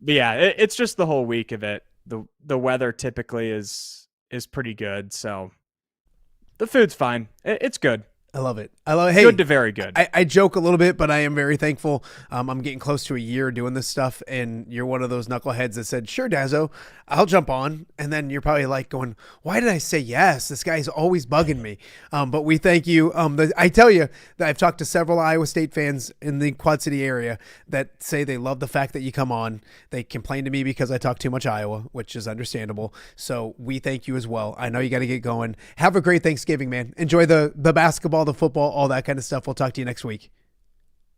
But yeah, it's just the whole week of it. The weather typically is pretty good, so the food's fine. It's good. I love it. Hey, good to very good. I joke a little bit, but I am very thankful. I'm getting close to a year doing this stuff, and you're one of those knuckleheads that said, sure, Dazzo, I'll jump on. And then you're probably like going, why did I say yes? This guy's always bugging me. But we thank you. I tell you that I've talked to several Iowa State fans in the Quad City area that say they love the fact that you come on. They complain to me because I talk too much Iowa, which is understandable. So we thank you as well. I know you got to get going. Have a great Thanksgiving, man. Enjoy the basketball, the football, all that kind of stuff. We'll talk to you next week.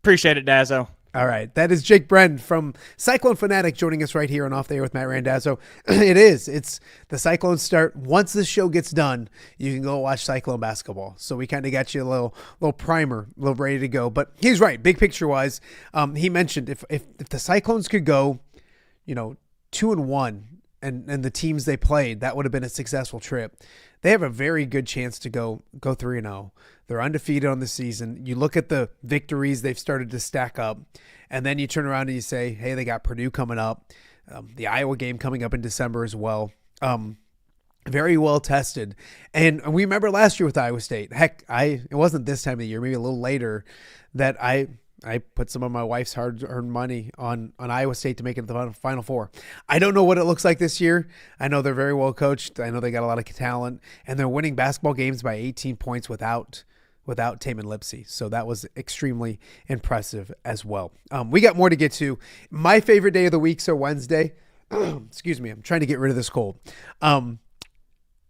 Appreciate it, Dazzo. All right. That is Jake Brend from Cyclone Fanatic joining us right here on Off the Air with Matt Randazzo. It's the Cyclones start. Once this show gets done, you can go watch Cyclone basketball. So we kind of got you a little primer, a little ready to go. But he's right. Big picture wise, he mentioned if the Cyclones could go, 2-1 and the teams they played, that would have been a successful trip. They have a very good chance to go 3-0. They're undefeated on the season. You look at the victories they've started to stack up, and then you turn around and you say, hey, they got Purdue coming up, the Iowa game coming up in December as well. Very well tested. And we remember last year with Iowa State. Heck, it wasn't this time of the year, maybe a little later, that I put some of my wife's hard-earned money on Iowa State to make it to the Final Four. I don't know what it looks like this year. I know they're very well coached. I know they got a lot of talent, and they're winning basketball games by 18 points without Taman Lipsey. So that was extremely impressive as well. We got more to get to. My favorite day of the week, so Wednesday. Excuse me, I'm trying to get rid of this cold.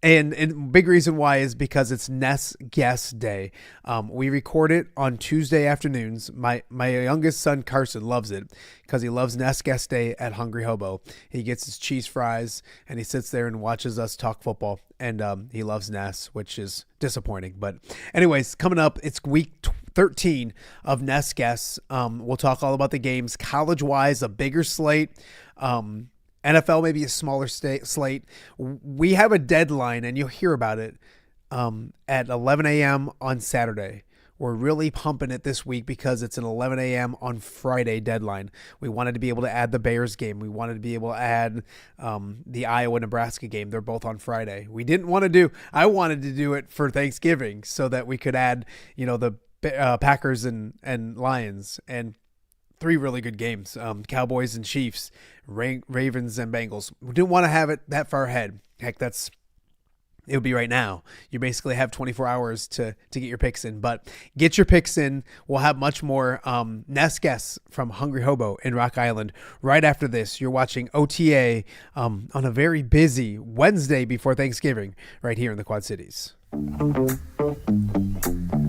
And big reason why is because it's Ness Guess Day. We record it on Tuesday afternoons. My youngest son, Carson, loves it because he loves Ness Guess Day at Hungry Hobo. He gets his cheese fries and he sits there and watches us talk football. And he loves Ness, which is disappointing. But anyways, coming up, it's week 13 of Ness Guess. We'll talk all about the games. College-wise, a bigger slate. NFL, maybe a smaller slate. We have a deadline, and you'll hear about it at 11 a.m. on Saturday. We're really pumping it this week because it's an 11 a.m. on Friday deadline. We wanted to be able to add the Bears game. We wanted to be able to add the Iowa-Nebraska game. They're both on Friday. I wanted to do it for Thanksgiving so that we could add, the Packers and Lions and 3 really good games, Cowboys and Chiefs, Ravens and Bengals. We didn't want to have it that far ahead. Heck, it would be right now. You basically have 24 hours to get your picks in, but get your picks in. We'll have much more Ness Guess from Hungry Hobo in Rock Island right after this. You're watching OTA on a very busy Wednesday before Thanksgiving right here in the Quad Cities.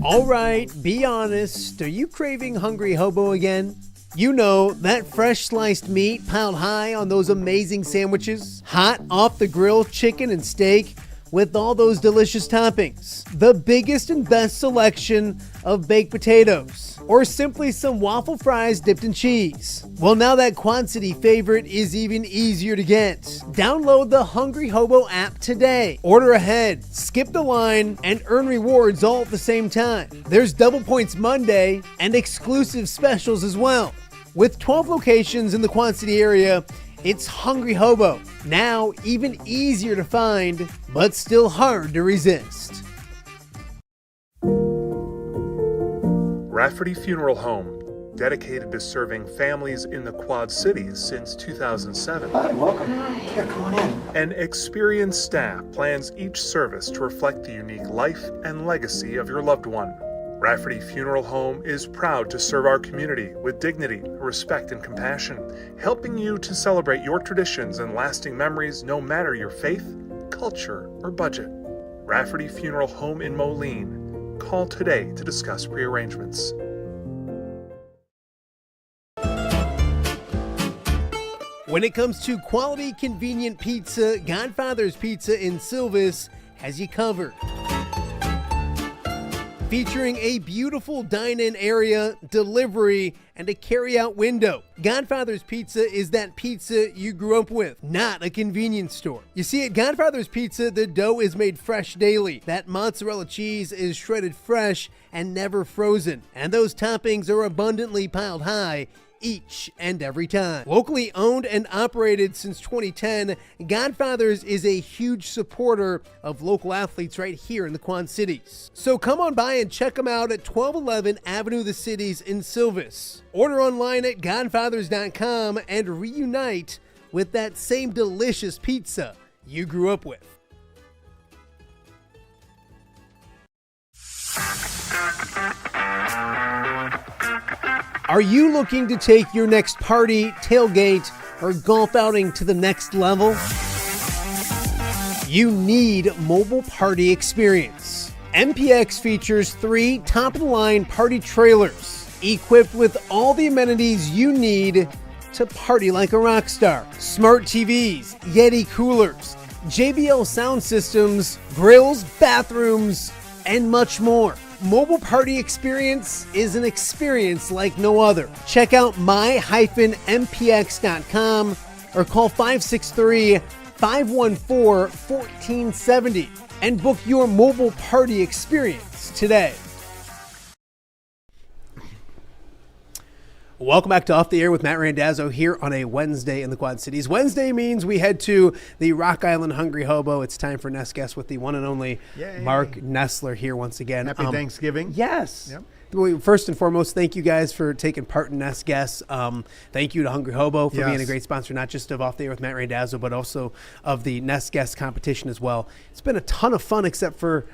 All right, be honest. Are you craving Hungry Hobo again? That fresh sliced meat piled high on those amazing sandwiches, hot off the grill chicken and steak with all those delicious toppings, the biggest and best selection of baked potatoes, or simply some waffle fries dipped in cheese. Well, now that Quad City favorite is even easier to get. Download the Hungry Hobo app today. Order ahead, skip the line, and earn rewards all at the same time. There's Double Points Monday and exclusive specials as well. With 12 locations in the Quad City area, it's Hungry Hobo. Now even easier to find, but still hard to resist. Rafferty Funeral Home, dedicated to serving families in the Quad Cities since 2007. Hi, welcome. Yeah, come on in. An experienced staff plans each service to reflect the unique life and legacy of your loved one. Rafferty Funeral Home is proud to serve our community with dignity, respect, and compassion, helping you to celebrate your traditions and lasting memories no matter your faith, culture, or budget. Rafferty Funeral Home in Moline. Call today to discuss prearrangements. When it comes to quality, convenient pizza, Godfather's Pizza in Silvis has you covered. Featuring a beautiful dine-in area, delivery, and a carry-out window. Godfather's Pizza is that pizza you grew up with, not a convenience store. You see, at Godfather's Pizza, the dough is made fresh daily. That mozzarella cheese is shredded fresh and never frozen. And those toppings are abundantly piled high each and every time. Locally owned and operated since 2010, Godfather's is a huge supporter of local athletes right here in the Quad Cities. So come on by and check them out at 1211 Avenue of the Cities in Silvis. Order online at godfathers.com and reunite with that same delicious pizza you grew up with. Are you looking to take your next party, tailgate, or golf outing to the next level? You need Mobile Party Experience. MPX features 3 top-of-the-line party trailers equipped with all the amenities you need to party like a rock star. Smart TVs, Yeti coolers, JBL sound systems, grills, bathrooms, and much more. Mobile Party Experience is an experience like no other. Check out my-mpx.com or call 563-514-1470 and book your Mobile Party Experience today. Welcome back to Off the Air with Matt Randazzo here on a Wednesday in the Quad Cities. Wednesday means we head to the Rock Island Hungry Hobo. It's time for Ness Guess with the one and only Marc Nesseler here once again. Happy Thanksgiving. Yes. Yep. First and foremost, thank you guys for taking part in Ness Guess. Thank you to Hungry Hobo for being a great sponsor, not just of Off the Air with Matt Randazzo, but also of the Ness Guess competition as well. It's been a ton of fun, except for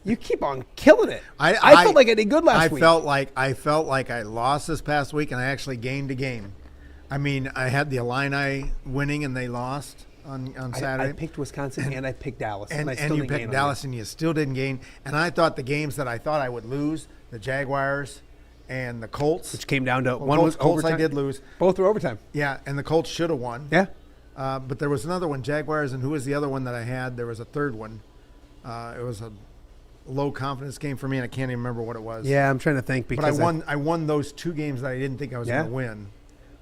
you keep on killing it. I felt like I did good last week. I felt like I lost this past week, and I actually gained a game. I mean, I had the Illini winning, and they lost on Saturday. I picked Wisconsin and I picked Dallas, and I still and you didn't picked gain Dallas, and you still didn't gain. And I thought the games that I thought I would lose, the Jaguars and the Colts, which came down to one was Colts overtime. I did lose. Both were overtime. Yeah, and the Colts should have won. Yeah. But there was another one, Jaguars, and who was the other one that I had? There was a third one. It was a low confidence game for me, and I can't even remember what it was. Yeah, I'm trying to think because I won those 2 games that I didn't think I was going to win.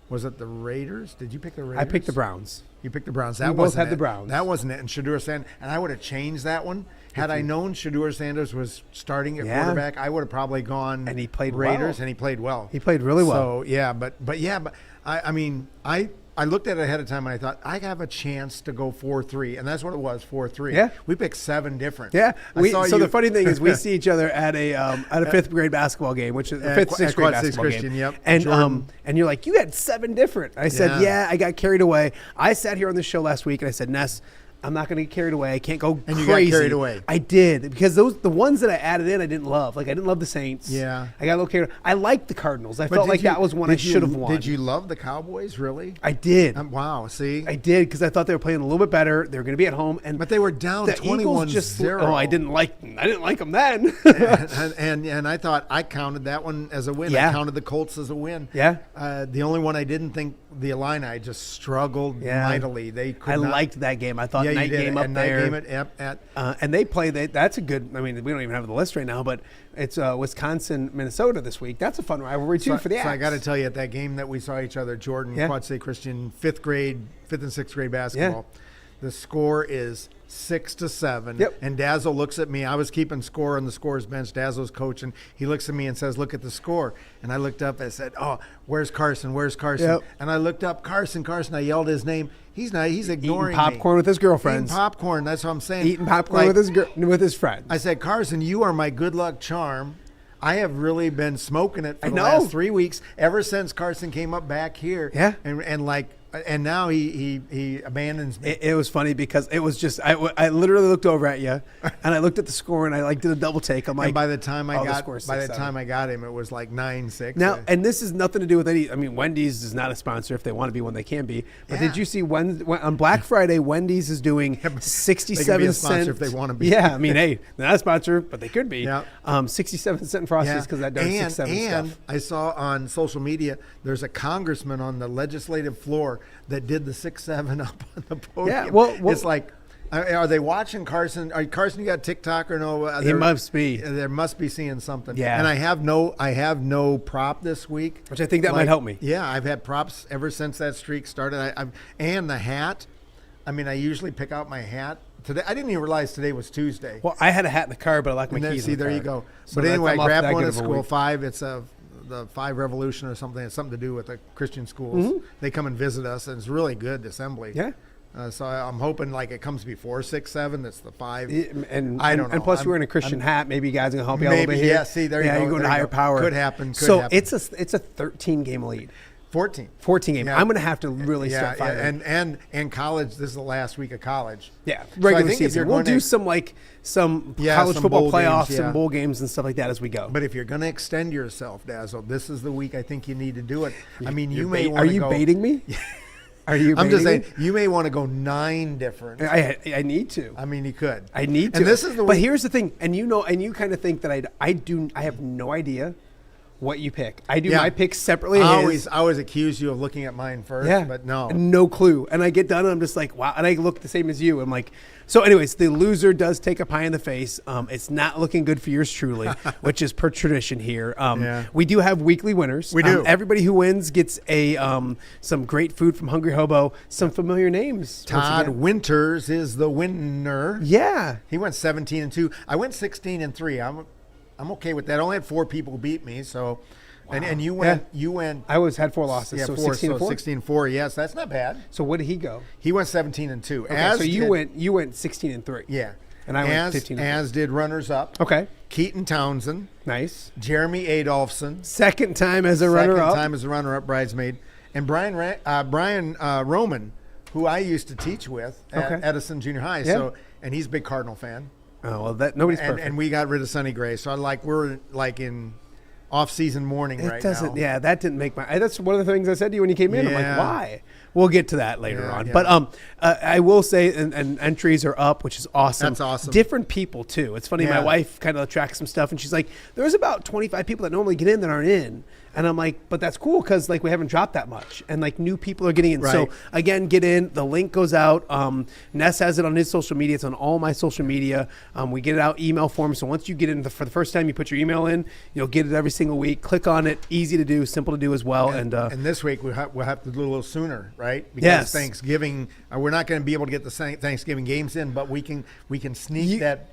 Was it the Raiders? Did you pick the Raiders? I picked the Browns. You picked the Browns. We both had the Browns. That wasn't it. And Shedeur Sanders, and I would have changed that one. Had I known Shedeur Sanders was starting at quarterback, I would have probably gone and he played Raiders, well. and he played well. He played really well. So but I mean, I looked at it ahead of time, and I thought, I have a chance to go 4-3. And that's what it was, 4-3. Yeah. We picked 7 different. Yeah. So the funny thing is we see each other at a 5th grade basketball game, which is a 5th, 6th grade basketball game. Yep. And you're like, you had 7 different. I said, yeah, I got carried away. I sat here on the show last week, and I said, Ness, I'm not going to get carried away. I can't go crazy. And you got carried away. I did, because the ones that I added in, I didn't love. Like, I didn't love the Saints. Yeah. I got a little carried away. I liked the Cardinals. I felt like that was one I should have won. Did you love the Cowboys, really? I did. Wow, see? I did, because I thought they were playing a little bit better. They were going to be at home. But they were down 21-0. Oh, I didn't like them then. and I thought I counted that one as a win. Yeah. I counted the Colts as a win. Yeah. The only one I didn't think, the Illini just struggled mightily. They could I not. liked that game. I thought night game up there. And they play. That's a good. I mean, we don't even have the list right now, but it's Wisconsin, Minnesota this week. That's a fun rivalry too for the Axe. So I got to tell you, at that game that we saw each other, Jordan, Quad State Christian, 5th and 6th grade basketball. The score is 6-7. Yep. And Dazzle looks at me. I was keeping score on the scores bench. Dazzle's coaching. He looks at me and says, "Look at the score." And I looked up and said, "Oh, where's Carson? Where's Carson?" Yep. And I looked up, Carson. I yelled his name. He's not. He's ignoring eating popcorn with his girlfriends. Eating popcorn. That's what I'm saying. Eating popcorn with his friends. I said, "Carson, you are my good luck charm." I have really been smoking it for the last 3 weeks, ever since Carson came up back here. Yeah. And now he abandons me. It was funny because it was just I literally looked over at you and I looked at the score and I did a double take. I'm like, and by the time I got him, it was like 9-6. Now, and this has nothing to do with any. I mean, Wendy's is not a sponsor if they want to be when they can be. But did you see on Black Friday, Wendy's is doing 67 they can be a cents sponsor if they want to be. Yeah, I mean, hey, they're not a sponsor, but they could be. Yeah. 67-cent Frosties because that does 6-7 and stuff. I saw on social media there's a congressman on the legislative floor that did the 6-7 up on the podium. Yeah, well, it's like Are they watching Carson? Carson, you got TikTok or no? He must be. There must be seeing something. Yeah. And I have no prop this week, which I think that might help me. Yeah, I've had props ever since that streak started. And the hat. I mean, I usually pick out my hat. Today, I didn't even realize today was Tuesday. Well, I had a hat in the car, but I like my keys. See, in the there car. you go. So but anyway, I grabbed one at School week. 5. It's the 5 Revolution or something. It's something to do with the Christian schools. They come and visit us, and it's really good assembly. Yeah. So I'm hoping like it comes before 6, 7. That's the 5. And I don't know. And plus, you're wearing a Christian hat. Maybe you guys are gonna help you out a little bit here. Yeah. See, there you go. Yeah, you go to higher power. Could happen. So it's a 13-game lead. 14 game. Yeah. I'm going to have to really start firing. And college. This is the last week of college. Yeah, regular season. We'll do some college football playoffs and bowl games and stuff like that as we go. But if you're going to extend yourself, Dazzle, this is the week I think you need to do it. I mean, you may want to go. Are you baiting me? Are you? I'm just saying you may want to go 9 different. I need to. I mean, you could. I need to. And this is the. But here's the thing, and you kind of think that I have no idea what you pick. I do my picks separately. I always accuse you of looking at mine first, but no clue. And I get done and I'm just like, wow. And I look the same as you. I'm like, so anyways, the loser does take a pie in the face. It's not looking good for yours truly, which is per tradition here. We do have weekly winners. We do. Everybody who wins gets some great food from Hungry Hobo, some familiar names. Todd Winters is the winner. Yeah. He went 17-2. I went 16-3. I'm okay with that. I only had 4 people who beat me, so and you went I had 4 losses, so 16-4. 16-4, yes, that's not bad. So what did he go? He went 17-2. Okay, so you went 16-3. Yeah. And I went 15-3. As did runners up. Okay. Keaton Townsend. Nice. Jeremy Adolphson. Second time as a runner-up. Second time as a runner-up, bridesmaid. And Brian Roman, who I used to teach with at Edison Junior High. Yeah. So, and he's a big Cardinal fan. Oh, well, nobody's perfect. And we got rid of Sonny Gray. So we're like in off-season mourning right now. Yeah, that didn't make my – that's one of the things I said to you when you came in. I'm like, why? We'll get to that later on. Yeah. But I will say, and entries are up, which is awesome. That's awesome. Different people, too. It's funny. My wife kind of tracks some stuff, and she's like, there's about 25 people that normally get in that aren't in. And I'm like, but that's cool because we haven't dropped that much, and new people are getting in. Right. So again, get in. The link goes out. Ness has it on his social media. It's on all my social media. We get it out email form. So once you get in for the first time, you put your email in. You'll get it every single week. Click on it. Easy to do. Simple to do as well. And this week we'll have to do a little sooner, right? Because Thanksgiving, we're not going to be able to get the Thanksgiving games in, but we can sneak that.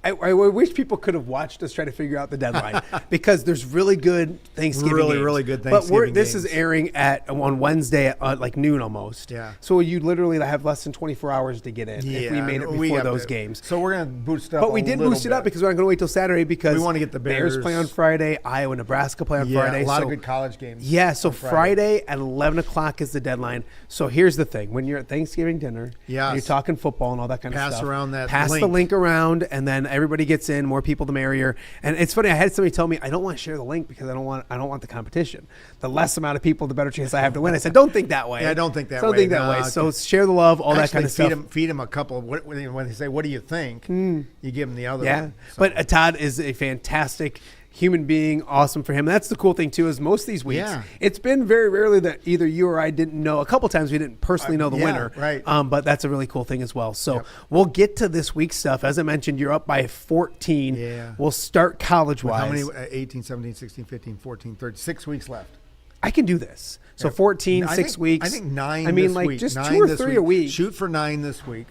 I wish people could have watched us try to figure out the deadline because there's really good Thanksgiving games. Really good Thanksgiving But this is airing on Wednesday at noon almost. Yeah. So you literally have less than 24 hours to get in if we made it before those games. So we're going to boost it up. But we did boost it up because we're not going to wait till Saturday because we want to get the Bears play on Friday, Iowa, Nebraska play on Friday. A lot of good college games. Yeah, so Friday at 11 o'clock is the deadline. So here's the thing. When you're at Thanksgiving dinner, you're talking football and all that kind of stuff. Pass around that Pass the link around, and then everybody gets in. More people, the merrier. And it's funny. I had somebody tell me I don't want to share the link because I don't want the competition. The less amount of people, the better chance I have to win. I said, don't think that way. Yeah, don't think that way. Don't think that way. So share the love, all that kind of stuff. Feed them a couple. When they say, "What do you think?" You give them the other. Yeah, one, so. But Todd is a fantastic human being, awesome for him. That's the cool thing too. Is most of these weeks, it's been very rarely that either you or I didn't know. A couple times we didn't personally know the winner, right? But that's a really cool thing as well. So we'll get to this week's stuff. As I mentioned, you're up by 14. Yeah. We'll start college-wise. How many? 18, 17, 16, 15, 14, 13. 6 weeks left. I can do this. So 14, 6 weeks. I think 9. I mean, this week. just 9 2 or 3 a week. Shoot for 9 this week.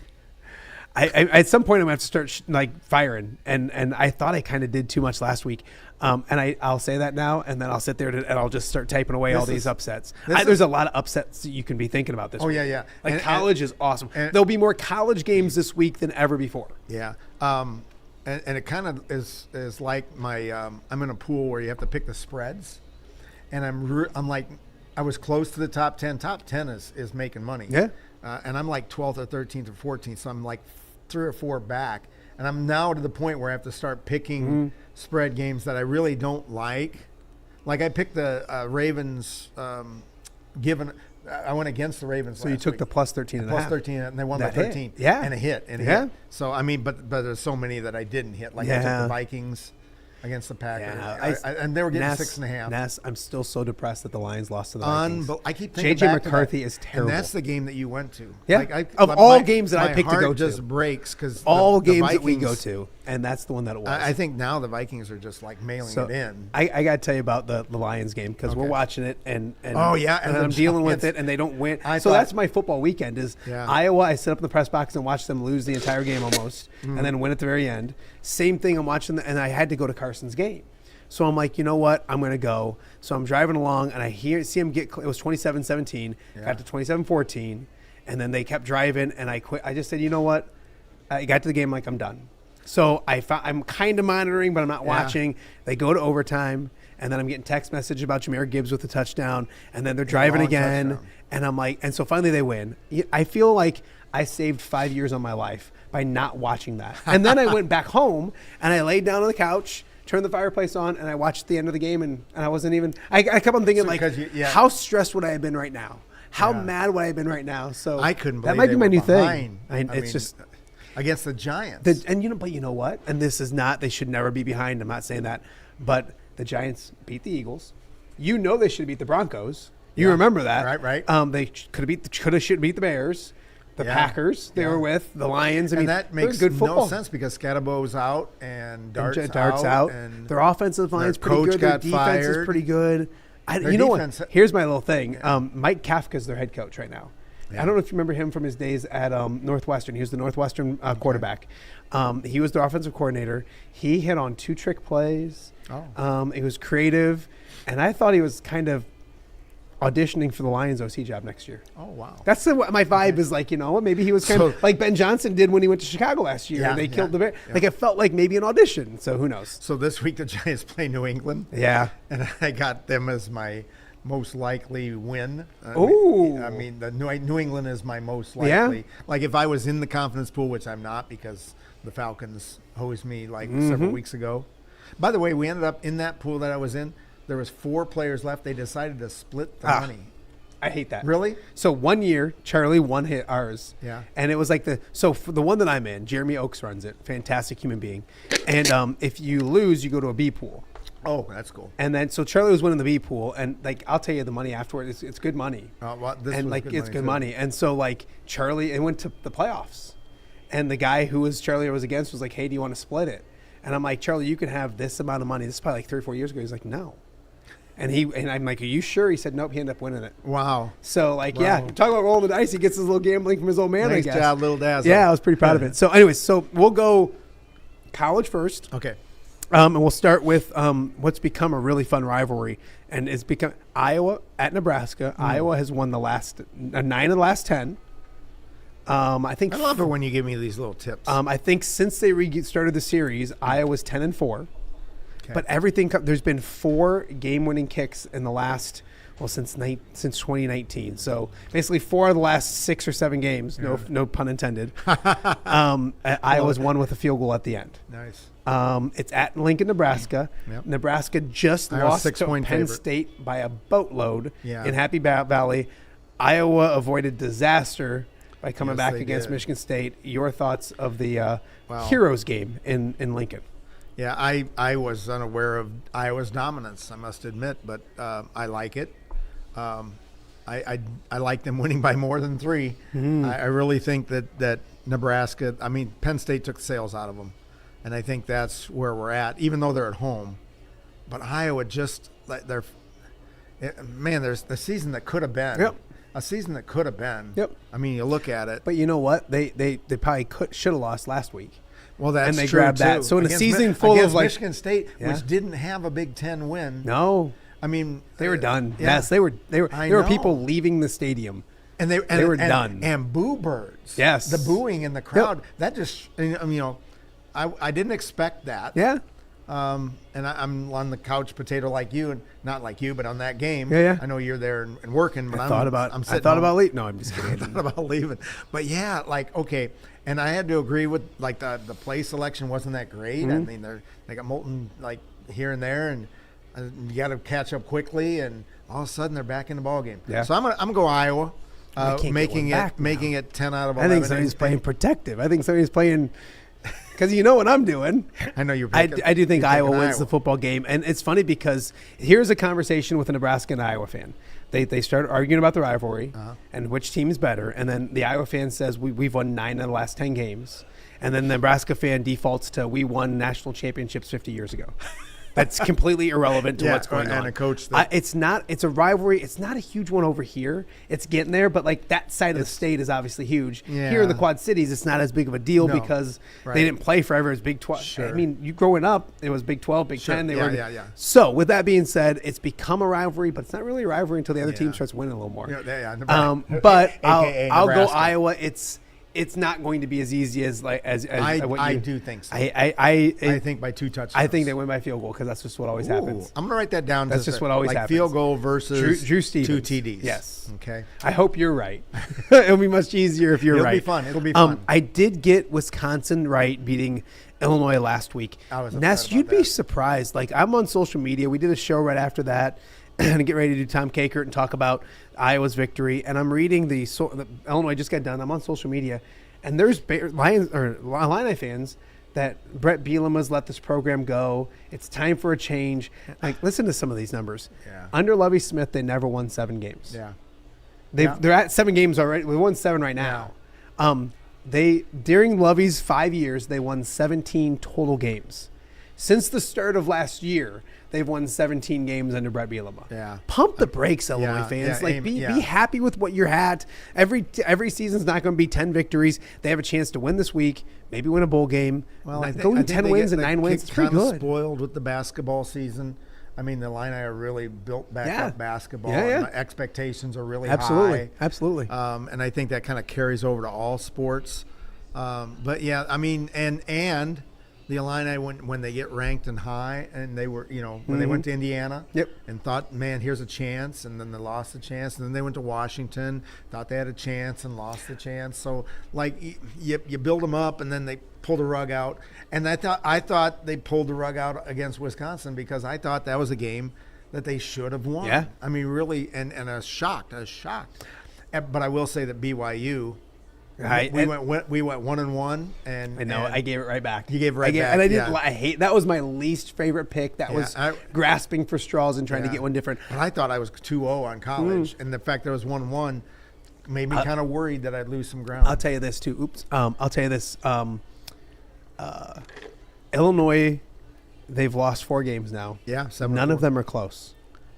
I at some point I'm gonna have to start firing, and I thought I kind of did too much last week, and I'll say that now, and then I'll sit there and I'll just start typing away all these upsets. There's a lot of upsets that you can be thinking about this week. Yeah. College is awesome. There'll be more college games this week than ever before. Yeah. And it kind of is like my I'm in a pool where you have to pick the spreads, and I'm like I was close to the top 10. Top 10 is making money. Yeah. And I'm like 12th or 13th or 14th, so I'm like 3 or 4 back. And I'm now to the point where I have to start picking spread games that I really don't like. Like I picked the Ravens I went against the Ravens So you took the plus 13 and a half. Plus 13, and they won by 13. Yeah. And a hit. Yeah. So, I mean, but there's so many that I didn't hit. Like I took the Vikings. against the Packers. Yeah, and they were getting Ness, 6.5. Ness, I'm still so depressed that the Lions lost to the Vikings. I keep thinking J.J. back to McCarthy that, is terrible. and that's the game that you went to. Yeah, of all games that I picked to my go heart to. just breaks because all the games Vikings, that we go to, and that's the one that it was. I think now the Vikings are just like mailing it in. I got to tell you about the Lions game because we're watching it, and oh yeah, and I'm dealing with it, and they don't win. So that's my football weekend is Iowa. I sit up in the press box and watch them lose the entire game almost, and then win at the very end. Same thing. I'm watching, and I had to go to Carson's game. So I'm like, you know what? I'm going to go. So I'm driving along, and I see him get – it was 27-17, got to 27-14, and then they kept driving, and I quit. I just said, you know what? I got to the game like I'm done. So I'm kind of monitoring, but I'm not watching. They go to overtime, and then I'm getting text message about Jahmyr Gibbs with the touchdown, and then they're driving again. Touchdown. And I'm like – and so finally they win. I feel like I saved 5 years of my life by not watching that. And then I went back home, and I laid down on the couch – turned the fireplace on, and I watched the end of the game, and I wasn't even – I kept on thinking, how stressed would I have been right now? How mad would I have been right now? So I couldn't believe that might be my new behind. thing. It's just – against the Giants. But you know what? And this is not – they should never be behind. I'm not saying that. But the Giants beat the Eagles. You know they should beat the Broncos. You remember that. Right. They should beat the Bears. The Packers they were with, the Lions. I mean, that makes good football. no sense because Scadabo's out and Dart's out. And their offensive line's pretty good. Their defense is pretty good. You know what? Here's my little thing. Mike Kafka's their head coach right now. I don't know if you remember him from his days at Northwestern. He was the Northwestern quarterback. He was their offensive coordinator. He hit on 2 trick plays. He was creative. And I thought he was kind of auditioning for the Lions OC job next year. Oh, wow. That's my vibe is like, you know, maybe he was kind of like Ben Johnson did when he went to Chicago last year. And they killed the Bears. Like it felt like maybe an audition. So who knows? So this week the Giants play New England. Yeah. And I got them as my most likely win. Ooh. I mean, the New England is my most likely. Yeah. Like if I was in the confidence pool, which I'm not because the Falcons hosed me like several weeks ago. By the way, we ended up in that pool that I was in. There was 4 players left. They decided to split the money. I hate that. Really? So one year, Charlie won ours. Yeah. And it was like so for the one that I'm in, Jeremy Oakes runs it. Fantastic human being. And if you lose, you go to a B pool. Oh, that's cool. And then so Charlie was winning the B pool, and like I'll tell you the money afterward. It's good money. It's good money. And so like Charlie, it went to the playoffs, and the guy who Charlie was against was like, "Hey, do you want to split it?" And I'm like, "Charlie, you can have this amount of money." This is probably like 3 or 4 years ago. He's like, "No." And I'm like, "Are you sure?" He said, "Nope." He ended up winning it. Wow. So talk about rolling the dice. He gets his little gambling from his old man. Nice I guess. job, little Dazzle. Yeah, I was pretty proud of it. So, anyways, so we'll go college first. Okay. And we'll start with what's become a really fun rivalry, and it's become Iowa at Nebraska. Iowa has won 9 of the last 10. I think I love it when you give me these little tips. I think since they started the series, Iowa's 10-4. Okay. But there's been 4 game-winning kicks in the last since 2019. So basically 4 of the last 6 or 7 games. No pun intended. Iowa's won with a field goal at the end. Nice. It's at Lincoln, Nebraska. Yep. Nebraska just lost to Penn favorite. State by a boatload in Happy Valley. Iowa avoided disaster by coming back against Michigan State. Your thoughts of the Heroes game in Lincoln? Yeah, I was unaware of Iowa's dominance, I must admit, but I like it. I like them winning by more than 3. I really think that Nebraska, Penn State took the sails out of them. And I think that's where we're at, even though they're at home. But Iowa there's the season that could have been. Yep. A season that could have been. Yep. You look at it. But you know what? They probably should have lost last week. Well, that's and they true grabbed too. that. So in against a season full of Michigan State, which didn't have a Big Ten win. No. They were done. Yeah. Yes, they were. There were people leaving the stadium. And they were done. And boo birds. Yes. The booing in the crowd. That just I didn't expect that. Yeah. And I'm on the couch potato like you, and not like you, but on that game. Yeah. I know you're there and working, but I thought about leaving. No, I'm just kidding. I thought about leaving. But yeah, okay. And I had to agree with the play selection wasn't that great. Mm-hmm. They got Moulton here and there, and you got to catch up quickly, and all of a sudden they're back in the ball game. Yeah. So I'm gonna go Iowa, making it 10 out of 11. I think somebody's playing protective. I think somebody's playing. because you know what I'm doing. I know you're. I do think Iowa wins the football game, and it's funny because here's a conversation with a Nebraska and Iowa fan. They start arguing about the rivalry and which team is better, and then the Iowa fan says we've won 9 of the last 10 games, and then the Nebraska fan defaults to we won national championships 50 years ago. That's completely irrelevant to what's going on. And a coach. It's a rivalry. It's not a huge one over here. It's getting there, but like that side of the state is obviously huge. Yeah. Here in the Quad Cities, it's not as big of a deal because they didn't play forever as Big 12. Sure. I mean, you growing up, it was Big 12, Big 10. They were. Yeah. So with that being said, it's become a rivalry, but it's not really a rivalry until the other team starts winning a little more. But I'll go Iowa. It's not going to be as easy as what I do think so. I think by 2 touchdowns. I think they win by field goal because that's just what always happens. I'm gonna write that down. That's just what always happens. Field goal versus Drew Stevens. 2 TDs. Yes. Okay. I hope you're right. It'll be much easier if you're right. It'll be fun. I did get Wisconsin right beating Illinois last week. Ness, you'd be surprised. Like I'm on social media. We did a show right after that. And get ready to do Tom Kakert and talk about Iowa's victory. And I'm reading the Illinois just got done. I'm on social media, and there's Illini fans that Brett Bielema has let this program go. It's time for a change. Like, listen to some of these numbers. Yeah. Under Lovie Smith, they never won 7 games. Yeah. They're at 7 games already. We won 7 right now. During Lovie's 5 years, they won 17 total games. Since the start of last year, they've won 17 games under Brett Bielema. Yeah. Pump the brakes, Illinois fans. Be happy with what you're at. Every season's not going to be 10 victories. They have a chance to win this week, maybe win a bowl game. Well, going 10 wins and 9 wins, it's pretty good. Spoiled with the basketball season. I mean, the Illini are really built back up basketball. And the expectations are really high. Absolutely. And I think that kind of carries over to all sports. But yeah, I mean, and the Illini, when they get ranked and high, and they were, when they went to Indiana and thought, man, here's a chance, and then they lost the chance, and then they went to Washington, thought they had a chance and lost the chance. So, like, you build them up, and then they pull the rug out. And I thought they pulled the rug out against Wisconsin because I thought that was a game that they should have won. Yeah. I mean, really, and I was shocked. But I will say that BYU – we went 1-1, and I know I gave it right back. You gave it right back, and I didn't. I hate that was my least favorite pick. That was grasping for straws and trying to get one different. But I thought I was 2-0 on college, and the fact that it was 1-1 made me kind of worried that I'd lose some ground. I'll tell you this too. I'll tell you this. Illinois, they've lost 4 games now. Yeah, 7. None of them are close.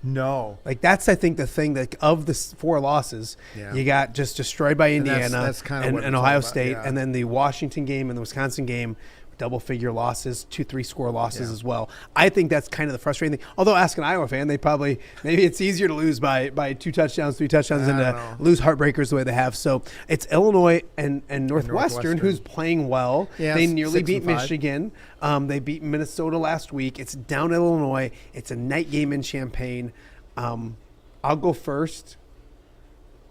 No. Like, that's, I think, the thing that of the 4 losses, you got just destroyed by Indiana that's kind of and Ohio State, and then the Washington game and the Wisconsin game, double-figure losses, 2-3 score losses as well. I think that's kind of the frustrating thing. Although, ask an Iowa fan, maybe it's easier to lose by 2 touchdowns, 3 touchdowns than to lose heartbreakers the way they have. So it's Illinois and Northwestern who's playing well. Yeah, they nearly beat 6-5. Michigan. They beat Minnesota last week. It's down in Illinois. It's a night game in Champaign. I'll go first.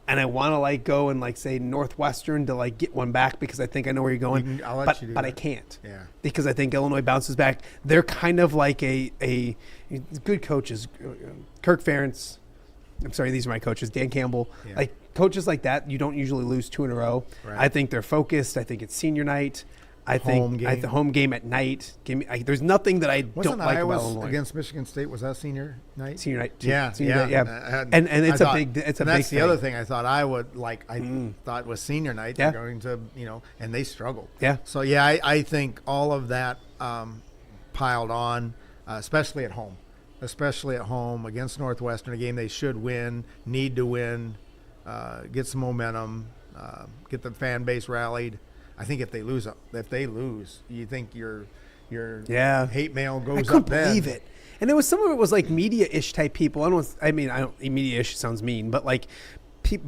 And I want to go and say Northwestern to get one back because I think I know where you're going. I'll let you do but that. I can't. Yeah. Because I think Illinois bounces back. They're kind of like a good coaches. Kirk Ferentz. I'm sorry, these are my coaches. Dan Campbell. Yeah. Coaches like that, you don't usually lose 2 in a row. Right. I think they're focused. I think it's senior night. I think the home game at night. There's nothing that I don't like about Illinois. Against Michigan State, was that senior night? Senior night. Yeah. And it's a big thing. That's the other thing I thought I would like. I thought was senior night. Yeah. Going to and they struggled. Yeah. So I think all of that piled on, especially at home against Northwestern, a game they should win, need to win, get some momentum, get the fan base rallied. I think if they lose, you think your hate mail goes up. I couldn't believe it. And it was some of it was media-ish type people. Media-ish sounds mean, but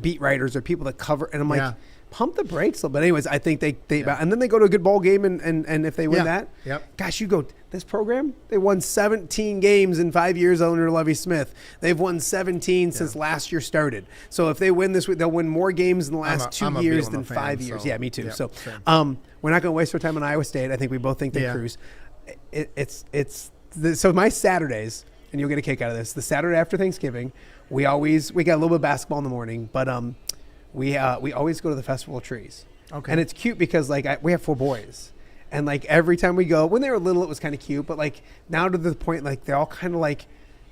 beat writers or people that cover. And I'm pump the brakes a little bit. Anyways, I think they and then they go to a good ball game and if they win that, gosh, you go this program. They won 17 games in 5 years under Lovie Smith. They've won 17 since last year started. So if they win this week, they'll win more games in the last 2 years than 5 years. So, yeah, me too. So we're not going to waste our time on Iowa State. I think we both think they cruise. So my Saturdays, and you'll get a kick out of this. The Saturday after Thanksgiving, we got a little bit of basketball in the morning, but we always go to the Festival of Trees. Okay. And it's cute because we have 4 boys. And like every time we go, when they were little, it was kind of cute. But like now to the point, like they're all kind of like,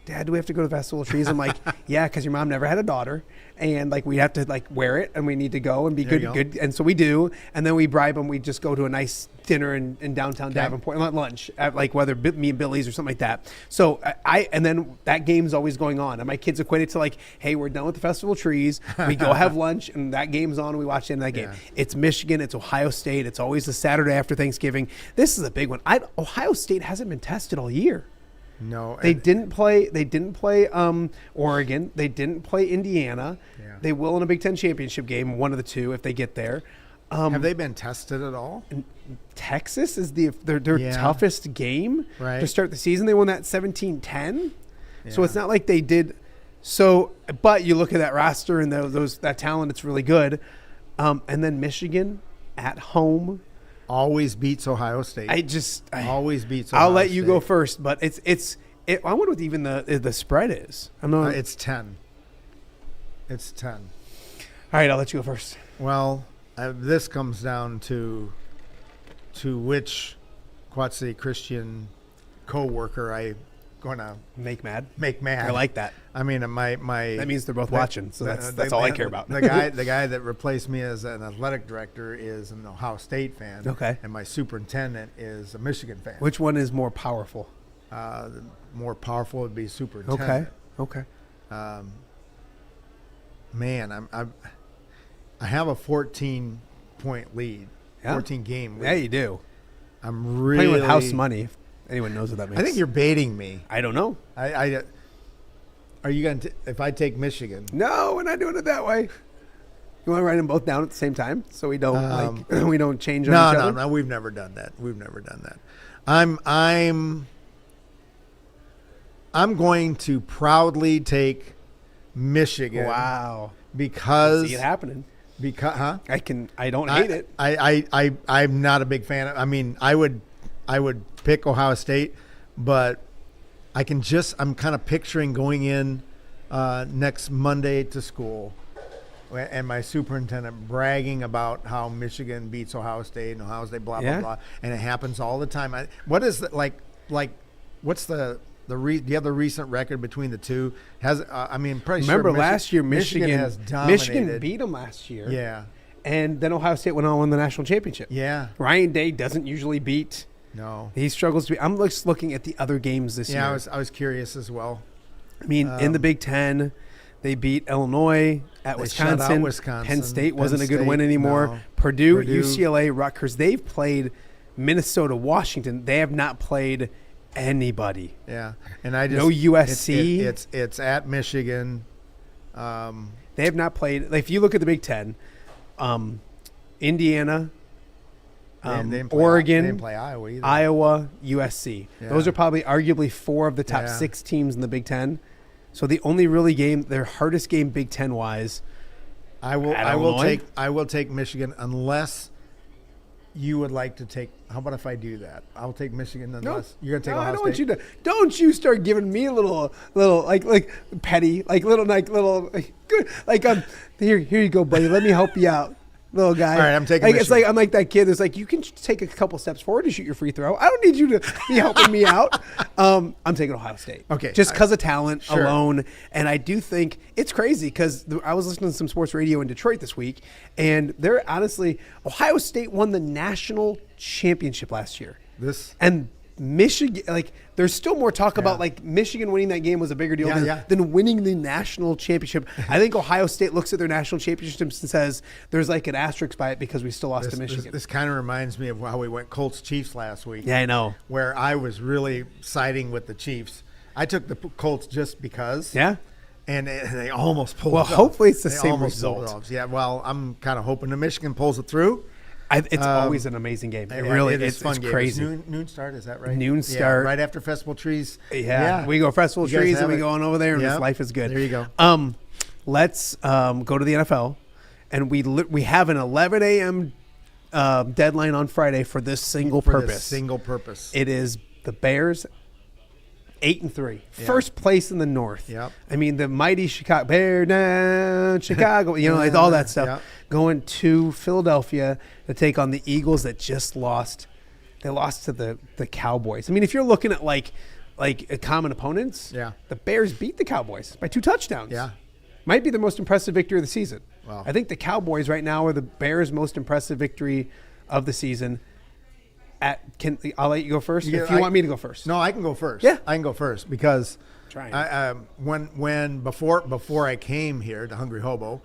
Dad, do we have to go to the Festival of Trees? I'm like, yeah, because your mom never had a daughter. And like we have to like wear it and we need to go and be good. And so we do. And then we bribe them. We just go to a nice dinner in downtown Davenport and lunch at like whether me and Billy's or something like that. So and then that game's always going on. And my kids equate it to like, hey, we're done with the Festival of Trees. We go have lunch and that game's on and we watch the end of that game. It's Michigan. It's Ohio State. It's always the Saturday after Thanksgiving. This is a big one. Ohio State hasn't been tested all year. No, they didn't play Oregon. They didn't play Indiana. Yeah. They will in a Big Ten championship game, one of the two if they get there. Have they been tested at all? Texas is their toughest game to start the season. They won that 17-10. So it's not like they did. So, but you look at that roster and that talent, it's really good. And then Michigan at home. Always beats Ohio State. Always beats Ohio I'll let you State. go first, but I wonder what even the spread is. I'm not. It's 10. It's 10. All right, I'll let you go first. Well, this comes down to which Quad City Christian co-worker I going to make mad. I like that. I mean, my that means they're both watching, so that's all I care about. The guy that replaced me as an athletic director is an Ohio State fan. Okay. And my superintendent is a Michigan fan. Which one is more powerful? The more powerful would be superintendent. Okay. Man, I have a 14-point lead. 14 game lead. Yeah, you do. I'm really playing with house money. If anyone knows what that means. I think you're baiting me. I don't know. Are you going to if I take Michigan? No, we're not doing it that way. You want to write them both down at the same time so we don't we don't change on each other? No, we've never done that. I'm going to proudly take Michigan. Wow. Because I see it happening. Because I don't hate it. I'm not a big fan. I mean, I would pick Ohio State, but I'm kind of picturing going in next Monday to school and my superintendent bragging about how Michigan beats Ohio State and Ohio State blah blah, and it happens all the time. What's the do you have the recent record between the two? Remember last year Michigan has dominated. Michigan beat them last year. Yeah. And then Ohio State went on and won the national championship. Yeah. Ryan Day doesn't usually beat. No. He struggles to be. I'm just looking at the other games this year. Yeah, I was curious as well. I mean, in the Big Ten, they beat Illinois at Wisconsin. Shut out Wisconsin. Penn State wasn't a good win anymore. No. Purdue, UCLA, Rutgers. They've played Minnesota, Washington. They have not played anybody. Yeah, and no USC. It's at Michigan. They have not played. Like, if you look at the Big Ten, Indiana, Oregon, they didn't play Iowa either. Iowa, USC. Yeah. Those are probably arguably four of the top 6 teams in the Big Ten. So the only really game, their hardest game Big Ten wise, I will take Michigan unless you would like to take. How about if I do that? I'll take Michigan unless you're gonna take Ohio I don't State. want you to. Don't you start giving me a little like petty, good. Here you go, buddy. Let me help you out, little guy. All right, I'm taking. It's like I'm like that kid that's like, you can take a couple steps forward to shoot your free throw. I don't need you to be helping me out. I'm taking Ohio State. Okay, just because of talent alone, and I do think it's crazy because I was listening to some sports radio in Detroit this week, and they're honestly, Ohio State won the national championship last year. And Michigan, there's still more talk about Michigan winning that game was a bigger deal than winning the national championship. I think Ohio State looks at their national championships and says there's an asterisk by it because we still lost to Michigan. This kind of reminds me of how we went Colts Chiefs last week. Yeah, I know. Where I was really siding with the Chiefs. I took the Colts just because. Yeah. And they almost pulled it off. Well, hopefully it's the same result. Yeah, well, I'm kind of hoping the Michigan pulls it through. It's always an amazing game. It really is. It's crazy. It's noon start, is that right? Noon start. Right after Festival Trees. Yeah. We go Festival Trees and we go on over there and life is good. There you go. Let's go to the NFL. And we have an 11 a.m. Deadline on Friday for this single purpose. It is the Bears 8-3, first place in the North. Yep. I mean, the mighty Chicago Bear down Chicago, all that stuff. Yep. Going to Philadelphia to take on the Eagles that just lost They lost to the Cowboys. I mean, if you're looking at like common opponents, the Bears beat the Cowboys by 2 touchdowns. Yeah. Might be the most impressive victory of the season. Wow. I think the Cowboys right now are the Bears' most impressive victory of the season. I'll let you go first if you want me to go first. No, I can go first. Yeah. I can go first because Trying. before I came here to Hungry Hobo,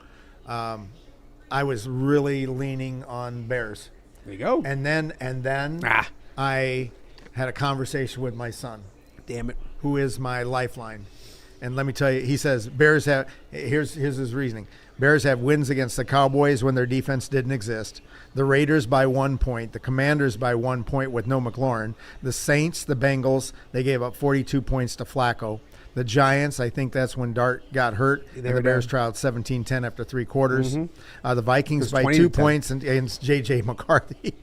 I was really leaning on Bears. There you go. And then I had a conversation with my son. Damn it. Who is my lifeline. And let me tell you, he says Bears have here's his reasoning. Bears have wins against the Cowboys when their defense didn't exist. The Raiders by 1 point. The Commanders by 1 point with no McLaurin. The Saints, the Bengals, they gave up 42 points to Flacco. The Giants, I think that's when Dart got hurt. And the Bears trailed 17-10 after 3 quarters. The Vikings by 2 points against J.J. McCarthy.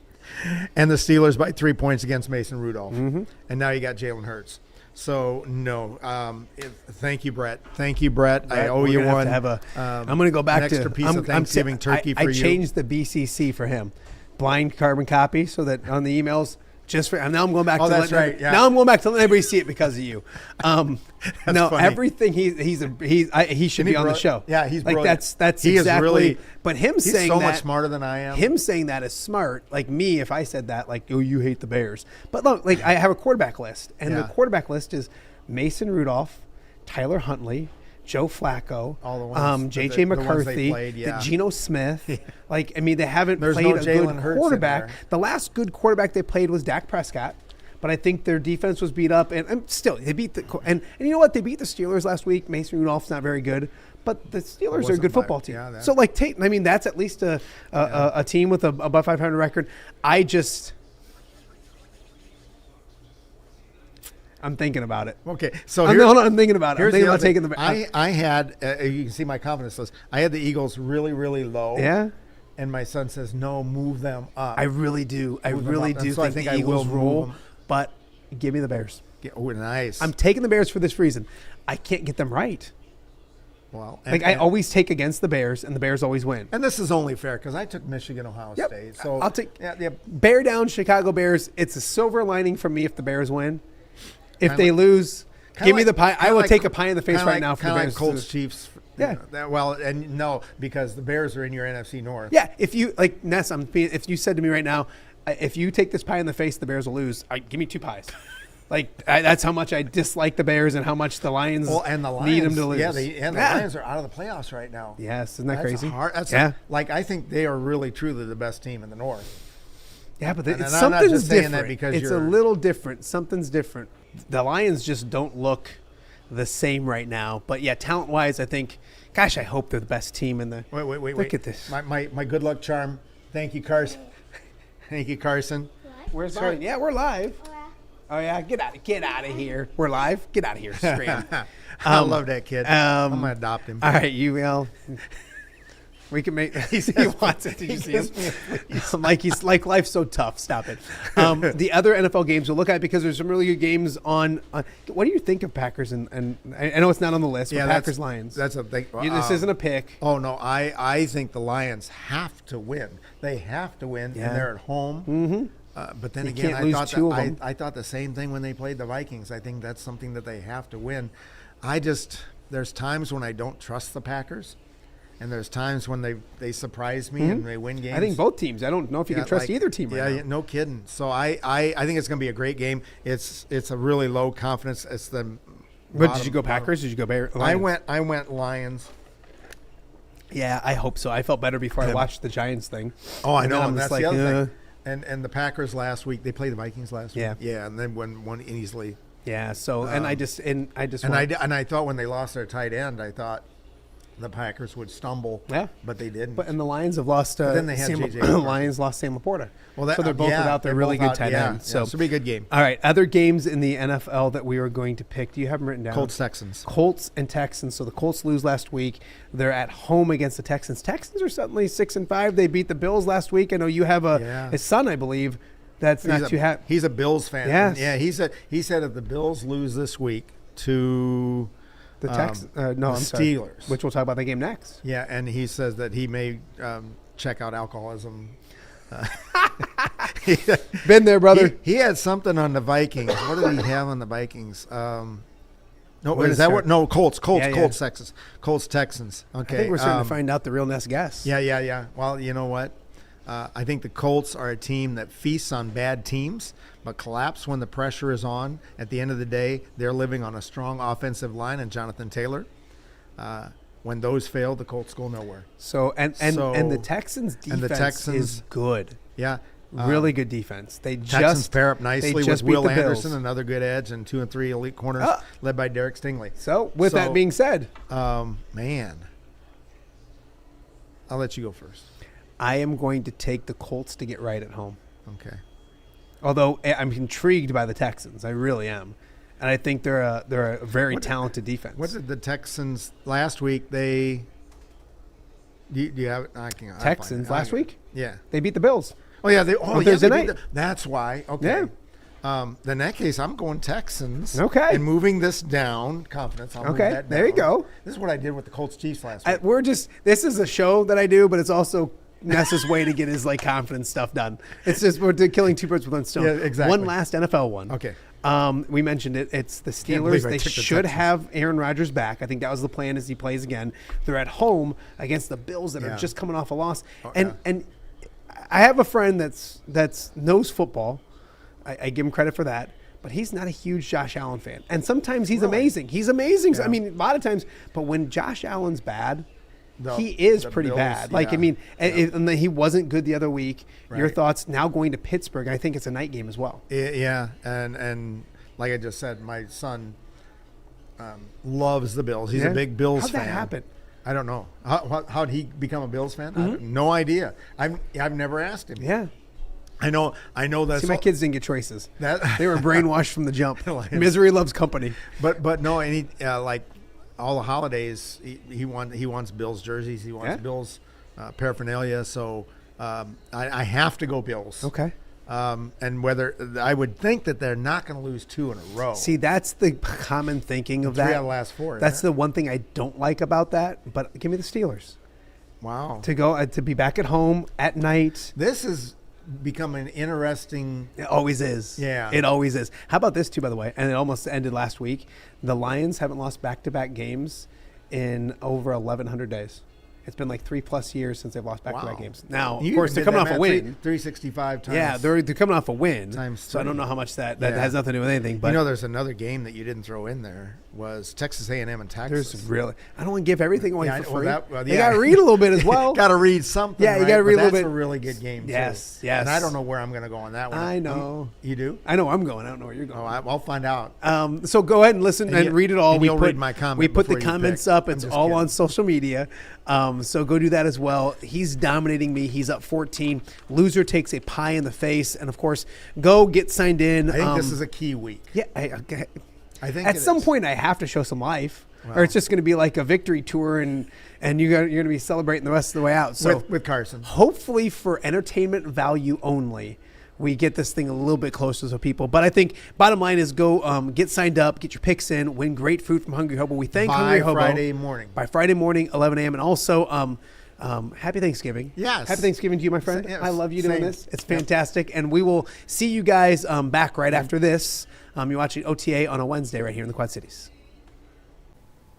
And the Steelers by 3 points against Mason Rudolph. And now you got Jalen Hurts. So, no. Thank you, Brett. Thank you, Brett. I owe you one. I'm going to go back an to extra piece of Thanksgiving turkey for you. I changed the BCC for him. Blind carbon copy so that on the emails, now I'm going back to that's right. Yeah. Now I'm going back to let everybody see it because of you. No, funny. everything he should be on the show. Yeah, he's like brilliant. that's he exactly. Is really, but him he's saying so that, much smarter than I am. Him saying that is smart. Like me, if I said that, like, oh, you hate the Bears. But look, like I have a quarterback list, and the quarterback list is Mason Rudolph, Tyler Huntley, Joe Flacco, all the ones, J.J. McCarthy, Geno Smith. Like, I mean, they haven't played no a Jalen good Hurts quarterback. The last good quarterback they played was Dak Prescott, but I think their defense was beat up, and still they beat and you know what? They beat the Steelers last week. Mason Rudolph's not very good, but the Steelers are a good football team. So like, I mean, that's at least a team with above 500 record. I'm thinking about it. Okay, so I'm thinking about it. I'm thinking about taking the. I had you can see my confidence list. I had the Eagles really, really low. Yeah. And my son says, "No, move them up." I really do. I really do so think the Eagles roll, but give me the Bears. Oh, nice. I'm taking the Bears for this reason. I can't get them right. Well, I always take against the Bears, and the Bears always win. And this is only fair because I took Michigan, Ohio State. So I'll take bear down Chicago Bears. It's a silver lining for me if the Bears win. If they lose, give me the pie. I will take a pie in the face right now for the Bears. Like Colts Chiefs. Yeah. Because the Bears are in your NFC North. Yeah. If you like Ness, if you said to me right now, if you take this pie in the face, the Bears will lose. Give me 2 pies. That's how much I dislike the Bears and how much the Lions need them to lose. Yeah, the Lions are out of the playoffs right now. Yes, isn't that crazy? I think they are really truly the best team in the North. Yeah, but something's different. It's a little different. Something's different. The Lions just don't look the same right now. But yeah, talent-wise, I think, gosh, I hope they're the best team in the. Wait. Look at this. My good luck charm. Thank you, Carson. Thank you, Carson. Where's Carson? Yeah, we're live. Oh yeah, get out of here. We're live. Get out of here, scream. I love that kid. I'm gonna adopt him. All right, we can make. He wants it. Did you see him? Like life's so tough. Stop it. The other NFL games we'll look at because there's some really good games on. What do you think of Packers and I know it's not on the list. But Packers Lions. That's a thing. This isn't a pick. Oh no, I think the Lions have to win. They have to win, and they're at home. Mm-hmm. But then again, I thought the same thing when they played the Vikings. I think that's something that they have to win. There's times when I don't trust the Packers, and there's times when they surprise me and they win games. I think both teams. I don't know if you can trust either team right now. Yeah, no kidding. So I think it's going to be a great game. It's a really low confidence. It's the. But did you go Packers? Did you go Bears? I went Lions. Yeah, I hope so. I felt better before I watched the Giants thing. Oh, I know. And that's the other thing. And the Packers last week, they played the Vikings last week. Yeah, and then won easily. Yeah. So I thought when they lost their tight end, I thought the Packers would stumble. Yeah, but they didn't. And the Lions have lost. Then they had J.J. Lions lost Sam Laporta. Well, so they're both without their really good tight end. So it's a pretty good game. All right, other games in the NFL that we are going to pick. Do you have them written down? Colts and Texans. So the Colts lose last week. They're at home against the Texans. Texans are suddenly 6-5. They beat the Bills last week. I know you have a son, I believe. That's not too happy. He's a Bills fan. Yes. Yeah. He said if the Bills lose this week to the Texans, Steelers, which we'll talk about that game next. Yeah, and he says that he may check out alcoholism. Been there, brother. He had something on the Vikings. What did he have on the Vikings? No, What is is that there? what? No, Colts, Yeah, yeah. Texans. Colts, Texans. Okay. I think we're starting to find out the real Ness Guess. Yeah. Well, you know what? I think the Colts are a team that feasts on bad teams, but collapse when the pressure is on. At the end of the day, they're living on a strong offensive line and Jonathan Taylor. When those fail, the Colts go nowhere. So and the Texans defense is good. Yeah. Really good defense. They Texans just pair up nicely with beat Will the Anderson, Bills. another good edge, and 2 and 3 elite corners led by Derek Stingley. So with that being said, man, I'll let you go first. I am going to take the Colts to get right at home. Okay. Although I'm intrigued by the Texans, I really am, and I think they're a very talented defense. What did the Texans last week? Do you have I can't, Texans last week? Yeah, they beat the Bills. Oh yeah, Thursday night. That's why. Okay. Yeah. Then in that case, I'm going Texans. Okay. And moving this down, confidence. I'll move Okay, that there you down. go. This is what I did with the Colts Chiefs last week. This is a show that I do, but it's also Ness's way to get his confidence stuff done. It's just we're killing two birds with one stone. Yeah, exactly. One last NFL one. Okay. We mentioned it. It's the Can't believe Steelers. I They took the should Texans. have Aaron Rodgers back. I think that was the plan as he plays again. They're at home against the Bills that are just coming off a loss. And I have a friend that's knows football. I give him credit for that. But he's not a huge Josh Allen fan. And sometimes he's amazing. He's amazing. Yeah. I mean, a lot of times. But when Josh Allen's bad, he is pretty Bills, bad. yeah. And he wasn't good the other week. Right. Your thoughts now going to Pittsburgh? I think it's a night game as well. Yeah, and like I just said, my son loves the Bills. He's a big Bills How'd fan. that happen? I don't know. How'd he become a Bills fan? I have no idea. I've never asked him. Yeah. I know that. See, my kids didn't get choices. That They were brainwashed from the jump. Misery loves company. But no, and he like all the holidays he wants Bills jerseys. He wants Bills paraphernalia. So I have to go Bills. Okay. And whether I would think that they're not going to lose 2 in a row. See, that's the common thinking of 3 that. out of the last 4. That's the one thing I don't like about that. But give me the Steelers. Wow. To be back at home at night. This is become an interesting. It always is. Yeah. It always is. How about this too, by the way? And it almost ended last week. The Lions haven't lost back-to-back games in over 1,100 days. It's been 3+ years since they've lost back-to-back games. Now, of course, they're coming off a win. 365 times. Yeah, they're coming off a win. Times so I don't 3. know how much that has nothing to do with anything. But there's another game that you didn't throw in there was Texas A&M and Texas. there's really. I don't want to give everything away for free. You yeah. got to read a little bit as well. Got to read something. Yeah, you right? got to read But a little bit. That's a really good game. Yes, too. yes. And I don't know where I'm going to go on that one. I know. You do? I know where I'm going. I don't know where you're going. Oh, I'll find out. So go ahead and listen and read it all. And you'll read my comment We put the before you comments pick. up. I'm It's just all kidding. on social media. So go do that as well. He's dominating me. He's up 14. Loser takes a pie in the face. And, of course, go get signed in. I think this is a key week. Yeah. I think at it some is. point I have to show some life. Wow. Or it's just going to be like a victory tour and you're going to be celebrating the rest of the way out. So with Carson. Hopefully for entertainment value only, we get this thing a little bit closer to people. But I think bottom line is go get signed up, get your picks in, win great food from Hungry Hobo. We thank Hungry Hobo. By Friday morning, 11 a.m. And also happy Thanksgiving. Yes. Happy Thanksgiving to you, my friend. Yes. I love you doing Same. this. It's fantastic. And we will see you guys back right after this. You're watching OTA on a Wednesday right here in the Quad Cities.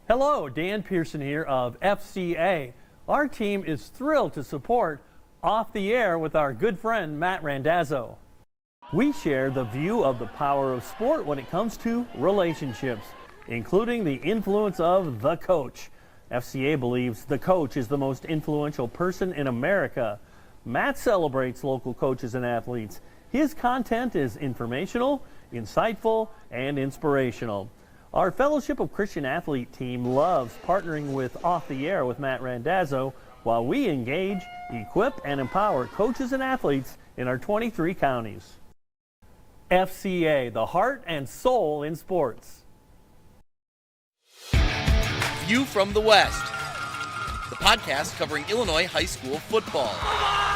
Hello, Dan Pearson here of FCA. Our team is thrilled to support Off the Air with our good friend Matt Randazzo. We share the view of the power of sport when it comes to relationships, including the influence of the coach. FCA believes the coach is the most influential person in America. Matt celebrates local coaches and athletes. His content is informational, insightful, and inspirational. Our Fellowship of Christian Athlete team loves partnering with Off the Air with Matt Randazzo while we engage, equip, and empower coaches and athletes in our 23 counties. FCA, the heart and soul in sports. View from the West, the podcast covering Illinois high school football.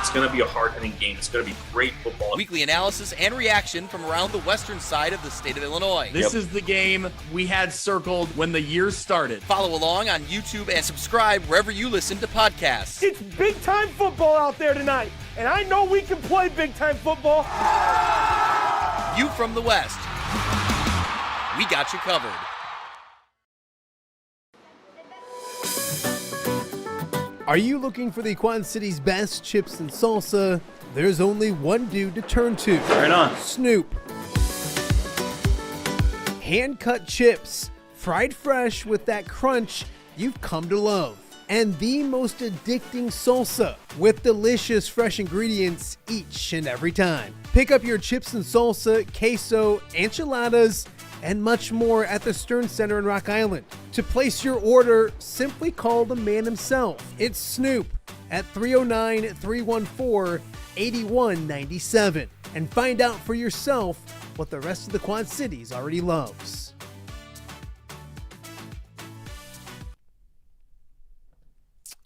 It's going to be a hard-hitting game. It's going to be great football. Weekly analysis and reaction from around the western side of the state of Illinois. This is the game we had circled when the year started. Follow along on YouTube and subscribe wherever you listen to podcasts. It's big-time football out there tonight, and I know we can play big-time football. You from the West. We got you covered. Are you looking for the Quad City's best chips and salsa? There's only one dude to turn to. Right on. Snoop. Hand-cut chips, fried fresh with that crunch you've come to love. And the most addicting salsa with delicious fresh ingredients each and every time. Pick up your chips and salsa, queso, enchiladas, and much more at the Stern Center in Rock Island. To place your order, simply call the man himself. It's Snoop at 309-314-8197 and find out for yourself what the rest of the Quad Cities already loves.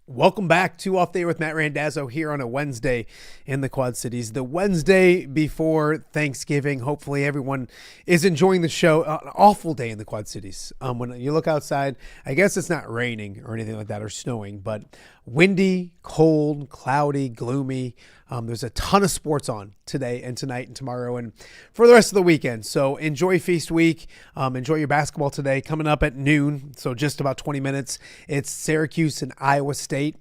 Welcome back to Off Day with Matt Randazzo here on a Wednesday in the Quad Cities. The Wednesday before Thanksgiving. Hopefully everyone is enjoying the show. An awful day in the Quad Cities. When you look outside, I guess it's not raining or anything like that or snowing, but windy, cold, cloudy, gloomy. There's a ton of sports on today and tonight and tomorrow and for the rest of the weekend. So enjoy Feast Week. Enjoy your basketball today. Coming up at noon, so just about 20 minutes, it's Syracuse and Iowa State.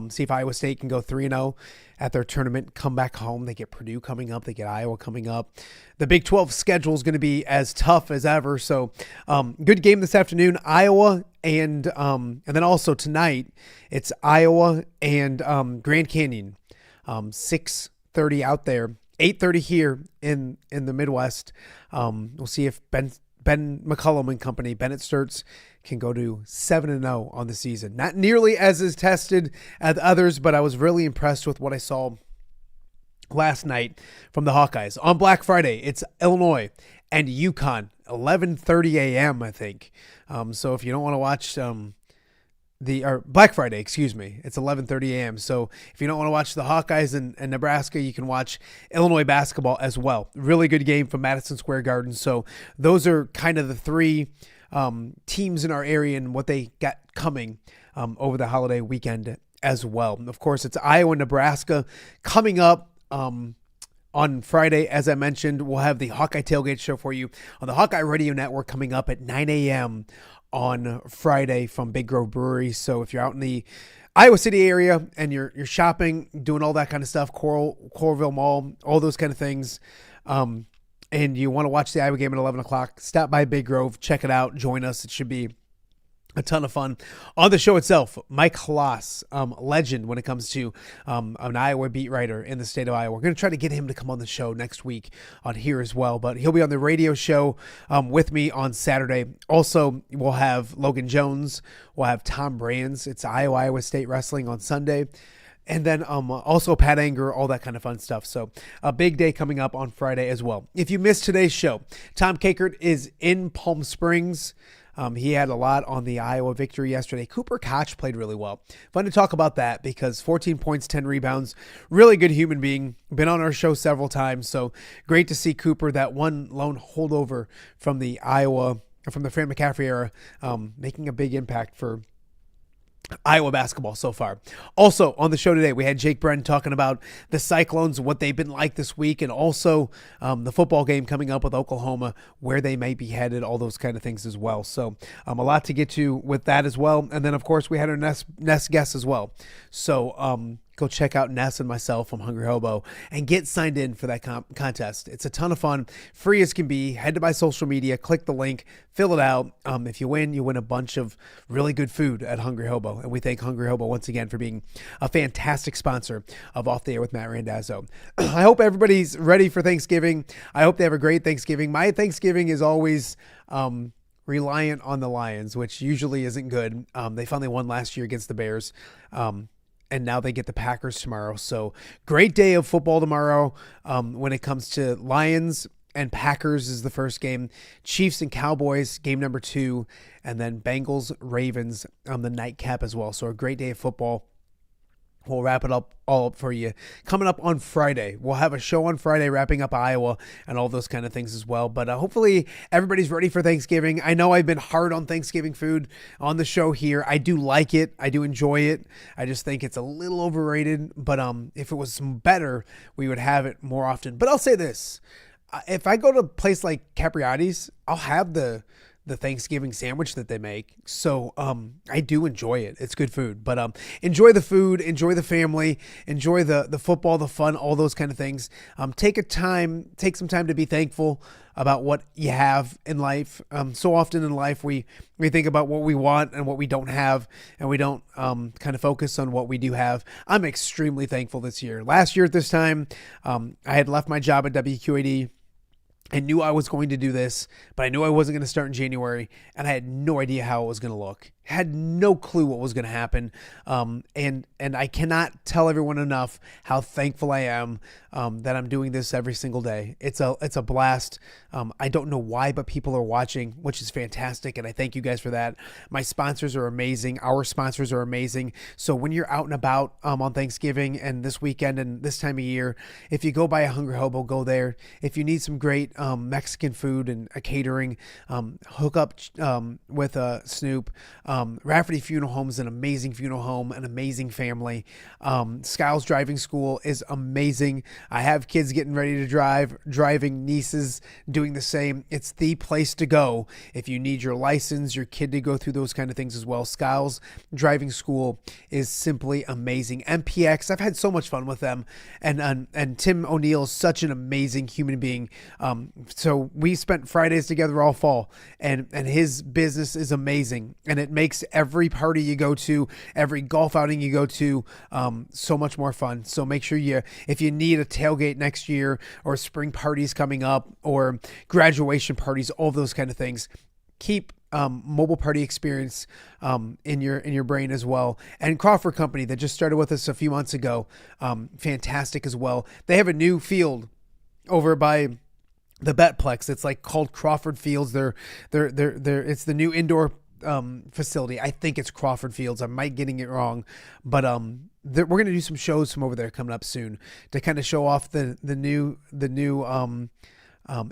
See if Iowa State can go 3-0 at their tournament, come back home. They get Purdue coming up. They get Iowa coming up. The Big 12 schedule is going to be as tough as ever. So good game this afternoon, Iowa. And then also tonight, it's Iowa and Grand Canyon. 6:30 out there, 8:30 here in the Midwest. We'll see if Ben McCullum and company, Bennett Sturts, can go to 7-0 on the season. Not nearly as is tested as others, but I was really impressed with what I saw last night from the Hawkeyes. On Black Friday, it's Illinois and UConn, 11:30 a.m., I think. So if you don't want to watch Black Friday, excuse me, it's 11:30 a.m. So if you don't want to watch the Hawkeyes and Nebraska, you can watch Illinois basketball as well. Really good game from Madison Square Garden. So those are kind of the three teams in our area and what they got coming over the holiday weekend as well. Of course, it's Iowa and Nebraska coming up on Friday. As I mentioned, we'll have the Hawkeye Tailgate Show for you on the Hawkeye Radio Network coming up at 9 a.m. on Friday from Big Grove Brewery. So if you're out in the Iowa City area and you're shopping, doing all that kind of stuff, Coralville Mall, all those kind of things, and you want to watch the Iowa game at 11 o'clock, stop by Big Grove, check it out, join us. It should be a ton of fun. On the show itself, Mike Halas, legend when it comes to an Iowa beat writer in the state of Iowa. We're going to try to get him to come on the show next week on here as well, but he'll be on the radio show with me on Saturday. Also, we'll have Logan Jones. We'll have Tom Brands. It's Iowa State Wrestling on Sunday. And then also Pat Anger, all that kind of fun stuff. So a big day coming up on Friday as well. If you missed today's show, Tom Kakert is in Palm Springs. He had a lot on the Iowa victory yesterday. Cooper Koch played really well. Fun to talk about that because 14 points, 10 rebounds, really good human being. Been on our show several times. So great to see Cooper, that one lone holdover from the Fran McCaffrey era, making a big impact for Iowa basketball so far. Also on the show today, we had Jake Brend talking about the Cyclones, what they've been like this week, and also the football game coming up with Oklahoma, where they might be headed, all those kind of things as well. So a lot to get to with that as well. And then, of course, we had our Ness Guess as well. So go check out Ness and myself from Hungry Hobo and get signed in for that contest. It's a ton of fun, free as can be. Head to my social media, click the link, fill it out. If you win a bunch of really good food at Hungry Hobo. And we thank Hungry Hobo once again for being a fantastic sponsor of Off the Air with Matt Randazzo. I hope everybody's ready for Thanksgiving. I hope they have a great Thanksgiving. My Thanksgiving is always reliant on the Lions, which usually isn't good. They finally won last year against the Bears. And now they get the Packers tomorrow. So great day of football tomorrow. When it comes to Lions and Packers is the first game. Chiefs and Cowboys, game number 2. And then Bengals, Ravens on the nightcap as well. So a great day of football We'll wrap it up all up for you. Coming up on Friday, we'll have a show on Friday wrapping up Iowa and all those kind of things as well. But hopefully everybody's ready for Thanksgiving. I know I've been hard on Thanksgiving food on the show here. I do like it. I do enjoy it. I just think it's a little overrated. But if it was better, we would have it more often. But I'll say this. If I go to a place like Capriati's, I'll have the Thanksgiving sandwich that they make. So I do enjoy it. It's good food. But enjoy the food, enjoy the family, enjoy the football, the fun, all those kind of things. Take some time to be thankful about what you have in life. So often in life we think about what we want and what we don't have, and we don't kind of focus on what we do have. I'm extremely thankful this year. Last year at this time, I had left my job at WQAD. I knew I was going to do this, but I knew I wasn't going to start in January, and I had no idea how it was going to look. Had no clue what was going to happen, and I cannot tell everyone enough how thankful I am that I'm doing this every single day. It's a blast. I don't know why, but people are watching, which is fantastic, and I thank you guys for that. My sponsors are amazing. Our sponsors are amazing. So when you're out and about on Thanksgiving and this weekend and this time of year, if you go by a Hungry Hobo, go there. If you need some great Mexican food and a catering, hook up with Snoop. Rafferty Funeral Home is an amazing funeral home, an amazing family. Skiles Driving School is amazing. I have kids getting ready to driving nieces doing the same. It's the place to go if you need your license, your kid to go through those kind of things as well. Skiles Driving School is simply amazing. MPX, I've had so much fun with them, and Tim O'Neill is such an amazing human being. So we spent Fridays together all fall, and his business is amazing, and it makes every party you go to, every golf outing you go to, so much more fun. So make sure if you need a tailgate next year, or spring parties coming up, or graduation parties, all those kind of things, keep mobile party experience in your brain as well. And Crawford Company that just started with us a few months ago, fantastic as well. They have a new field over by the Betplex. It's like called Crawford Fields. It's the new indoor facility. I think it's Crawford Fields. I might getting it wrong, but we're going to do some shows from over there coming up soon to kind of show off the new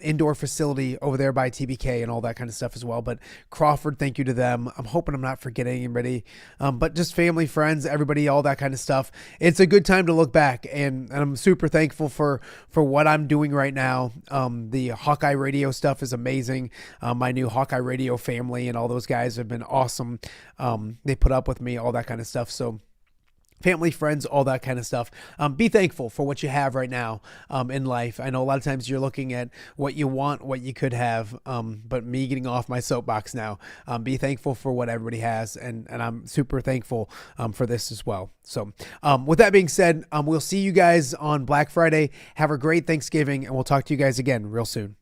indoor facility over there by TBK and all that kind of stuff as well. But Crawford, thank you to them. I'm hoping I'm not forgetting anybody, but just family, friends, everybody, all that kind of stuff. It's a good time to look back, and I'm super thankful for what I'm doing right now. The Hawkeye Radio stuff is amazing. My new Hawkeye Radio family and all those guys have been awesome. They put up with me, all that kind of stuff. So family, friends, all that kind of stuff. Be thankful for what you have right now in life. I know a lot of times you're looking at what you want, what you could have, but me getting off my soapbox now. Be thankful for what everybody has, and I'm super thankful for this as well. So with that being said, we'll see you guys on Black Friday. Have a great Thanksgiving, and we'll talk to you guys again real soon.